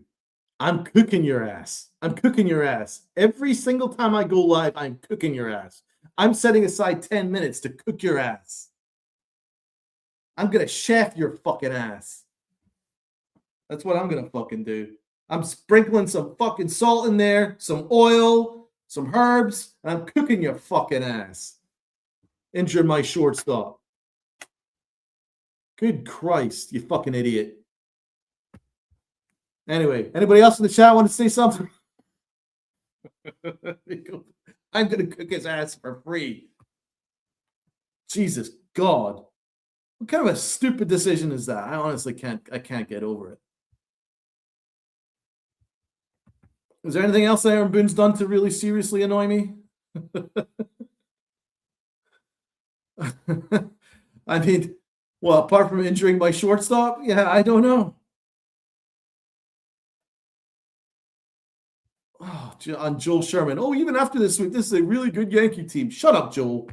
I'm cooking your ass. I'm cooking your ass. Every single time I go live, I'm cooking your ass. I'm setting aside 10 minutes to cook your ass. I'm going to chef your fucking ass. That's what I'm going to fucking do. I'm sprinkling some fucking salt in there, some oil, some herbs, and I'm cooking your fucking ass. Injure my shortstop. Good Christ, you fucking idiot. Anyway, anybody else in the chat want to say something? I'm going to cook his ass for free. Jesus God. What kind of a stupid decision is that? I honestly can't get over it. Is there anything else that Aaron Boone's done to really seriously annoy me? I mean, well, apart from injuring my shortstop, yeah, I don't know. Oh, on Joel Sherman. Oh, even after this week, this is a really good Yankee team. Shut up, Joel.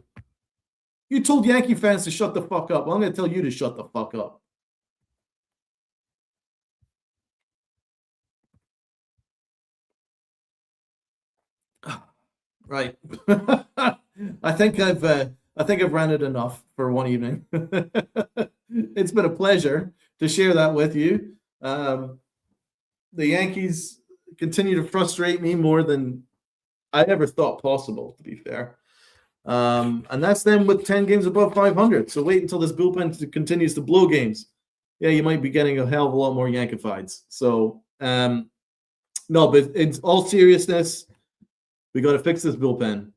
You told Yankee fans to shut the fuck up. Well, I'm going to tell you to shut the fuck up. Right. I think I've ranted enough for one evening. It's been a pleasure to share that with you. The Yankees continue to frustrate me more than I ever thought possible, to be fair. And that's them with 10 games above 500. So wait until this bullpen continues to blow games. Yeah, you might be getting a hell of a lot more Yankifieds. So, no, but in all seriousness, we got to fix this bullpen.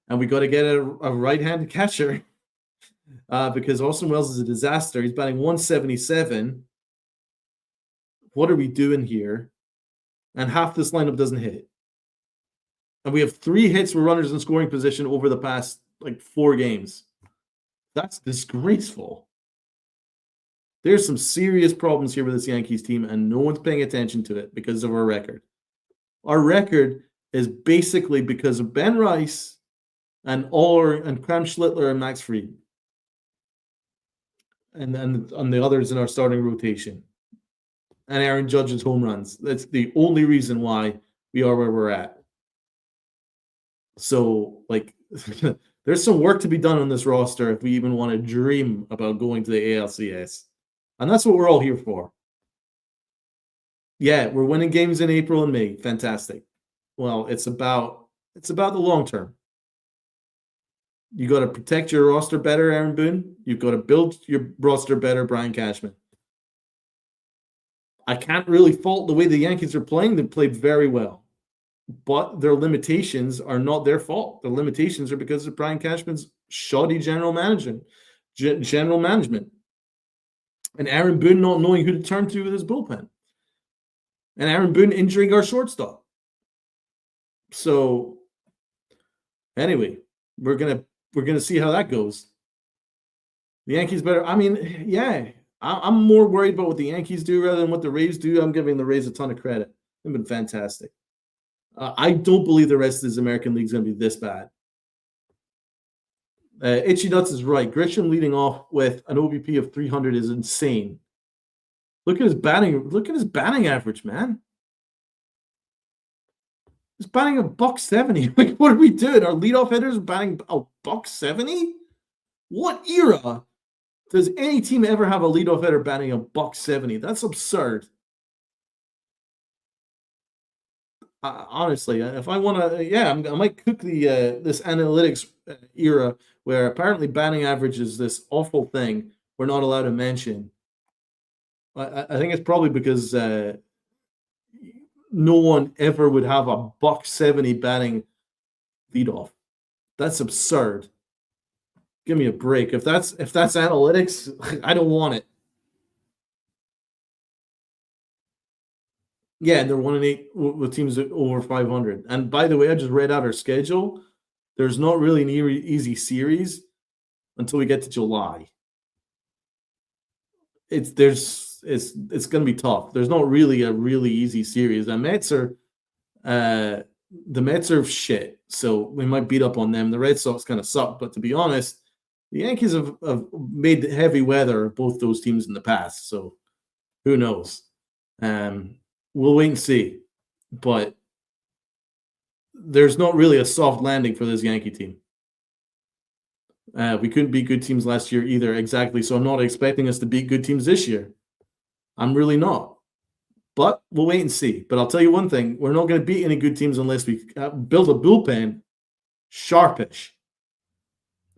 And we got to get a right-handed catcher because Austin Wells is a disaster. He's batting 177. what are we doing here? And half this lineup doesn't hit. And we have 3 hits with runners in scoring position over the past 4 games. That's disgraceful. There's some serious problems here with this Yankees team, and no one's paying attention to it because of our record. Our record is basically because of Ben Rice and Cram Schlittler and Max Fried. And on the others in our starting rotation. And Aaron Judge's home runs. That's the only reason why we are where we're at. So, there's some work to be done on this roster if we even want to dream about going to the ALCS. And that's what we're all here for. Yeah, we're winning games in April and May. Fantastic. Well, it's about the long term. You got to protect your roster better, Aaron Boone. You've got to build your roster better, Brian Cashman. I can't really fault the way the Yankees are playing. They played very well. But their limitations are not their fault. Their limitations are because of Brian Cashman's shoddy general management. And Aaron Boone not knowing who to turn to with his bullpen. And Aaron Boone injuring our shortstop. So, anyway, we're gonna see how that goes. The Yankees better. I mean, yeah, I'm more worried about what the Yankees do rather than what the Rays do. I'm giving the Rays a ton of credit. They've been fantastic. I don't believe the rest of this American League is going to be this bad. Itchy Nuts is right. Grisham leading off with an OBP of 300 is insane. Look at his batting. Look at his batting average, man. He's batting $170. What are we doing? Our leadoff hitters are batting $170? What era does any team ever have a leadoff hitter batting $170? That's absurd. Honestly, if I want to, I might cook the this analytics era where apparently batting average is this awful thing we're not allowed to mention. I think it's probably because no one ever would have a $170 batting leadoff. That's absurd. Give me a break. If that's analytics, I don't want it. Yeah, and they're 1-8 with teams over 500. And by the way, I just read out our schedule. There's not really an easy series until we get to July. It's going to be tough. There's not really a really easy series. The Mets are shit, so we might beat up on them. The Red Sox kind of suck, but to be honest, the Yankees have made heavy weather of both those teams in the past. So who knows? We'll wait and see. But there's not really a soft landing for this Yankee team. We couldn't beat good teams last year either, exactly. So I'm not expecting us to beat good teams this year. I'm really not. But we'll wait and see. But I'll tell you one thing. We're not going to beat any good teams unless we build a bullpen sharpish.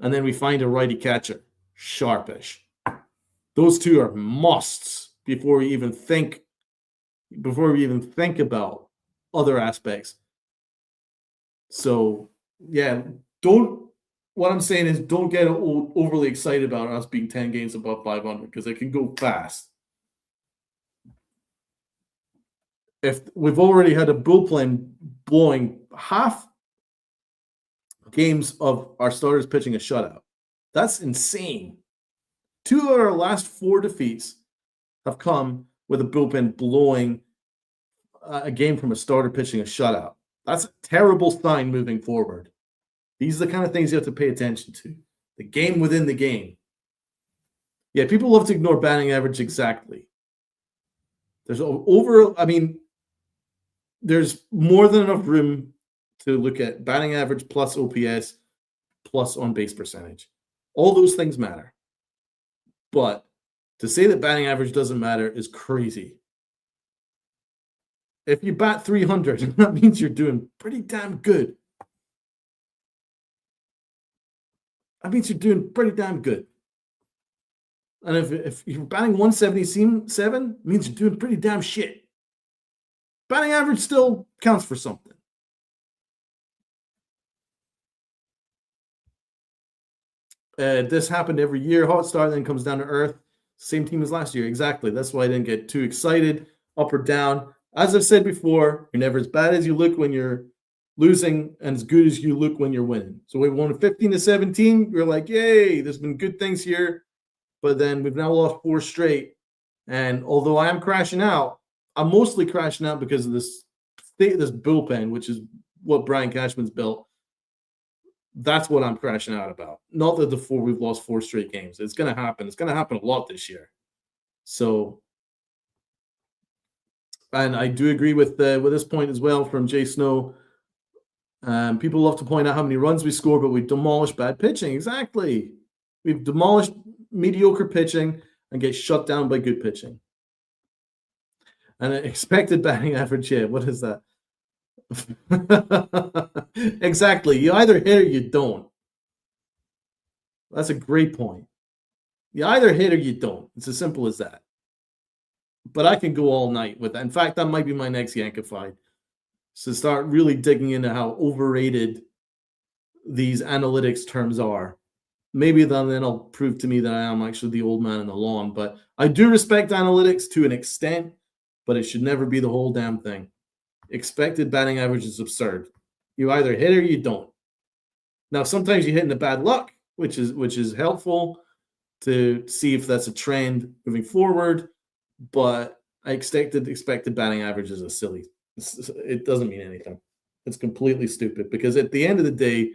And then we find a righty catcher sharpish. Those two are musts before we even think about other aspects. So, yeah, what I'm saying is don't get overly excited about us being 10 games above 500 because it can go fast. If we've already had a bullpen blowing half games of our starters pitching a shutout, that's insane. 2 of our last 4 defeats have come with a bullpen blowing a game from a starter pitching a shutout. That's a terrible sign moving forward. These are the kind of things you have to pay attention to. The game within the game. Yeah, people love to ignore batting average exactly. There's more than enough room to look at batting average plus OPS plus on-base percentage. All those things matter. But to say that batting average doesn't matter is crazy. If you bat 300, that means you're doing pretty damn good. That means you're doing pretty damn good. And if you're batting 177, it means you're doing pretty damn shit. Batting average still counts for something. This happened every year. Hot start, then comes down to earth. Same team as last year. Exactly. That's why I didn't get too excited. up or down. As I've said before, you're never as bad as you look when you're losing and as good as you look when you're winning. So we won 15-17. We're like, yay, there's been good things here. But then we've now lost 4 straight. And although I am crashing out, I'm mostly crashing out because of this state of this bullpen, which is what Brian Cashman's built. That's what I'm crashing out about. Not that we've lost 4 straight games. It's going to happen. It's going to happen a lot this year. So, and I do agree with this point as well from Jay Snow. People love to point out how many runs we score, but we demolish bad pitching. Exactly. We've demolished mediocre pitching and get shut down by good pitching. And an expected batting average, yeah, what is that? Exactly. You either hit or you don't. That's a great point. You either hit or you don't. It's as simple as that. But I can go all night with that. In fact, that might be my next Yankified. So start really digging into how overrated these analytics terms are. Maybe then it'll prove to me that I am actually the old man in the lawn. But I do respect analytics to an extent, but it should never be the whole damn thing. Expected batting average is absurd. You either hit or you don't. Now, sometimes you hit into bad luck, which is helpful to see if that's a trend moving forward. But expected batting average is a silly. It doesn't mean anything. It's completely stupid because at the end of the day,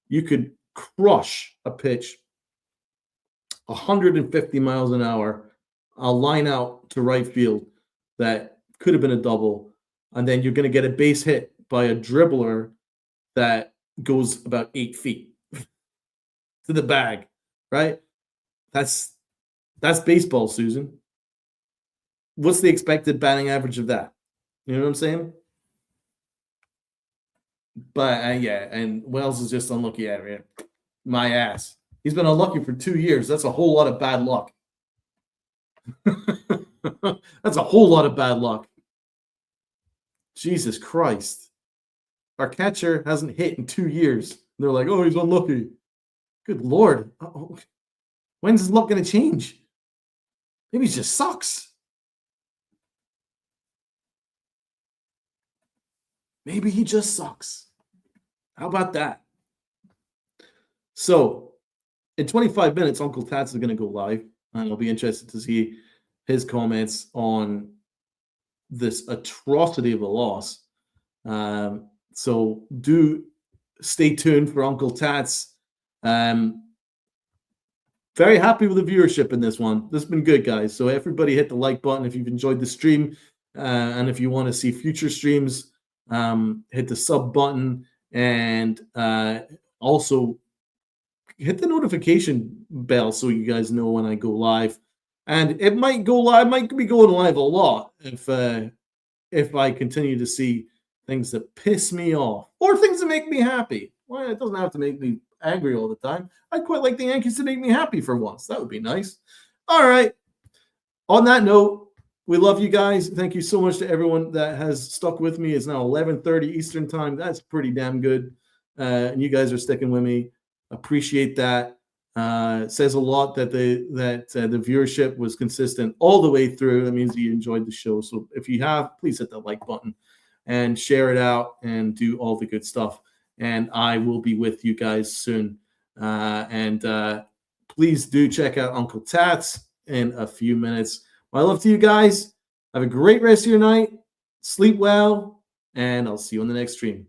you could crush a pitch 150 miles an hour, a line out to right field that could have been a double, and then you're going to get a base hit by a dribbler that goes about 8 feet to the bag, right? That's baseball, Susan. What's the expected batting average of that? You know what I'm saying? But yeah, and Wells is just unlucky at it. My ass. He's been unlucky for 2 years. That's a whole lot of bad luck. That's a whole lot of bad luck. Jesus Christ. Our catcher hasn't hit in 2 years. They're like, oh, he's unlucky. Good Lord. Uh-oh. When's his luck going to change? Maybe he just sucks. Maybe he just sucks. How about that? So, in 25 minutes, Uncle Tats is going to go live, and I'll be interested to see his comments on this atrocity of a loss. So, do stay tuned for Uncle Tats. Very happy with the viewership in this one. This has been good, guys. So, everybody hit the like button if you've enjoyed the stream, and if you want to see future streams, hit the sub button, and also hit the notification bell so you guys know when I go live. And it might go live, might be going live a lot if I continue to see things that piss me off or things that make me happy. Well, it doesn't have to make me angry all the time. I'd quite like the Yankees to make me happy for once. That would be nice. All right. On that note, we love you guys. Thank you so much to everyone that has stuck with me. It's now 11:30 Eastern time. That's pretty damn good. And you guys are sticking with me. Appreciate that. It says a lot that the viewership was consistent all the way through. That means you enjoyed the show. So if you have, please hit that like button and share it out and do all the good stuff. And I will be with you guys soon. Please do check out Uncle Tats in a few minutes. My love to you guys. Have a great rest of your night. Sleep well, and I'll see you on the next stream.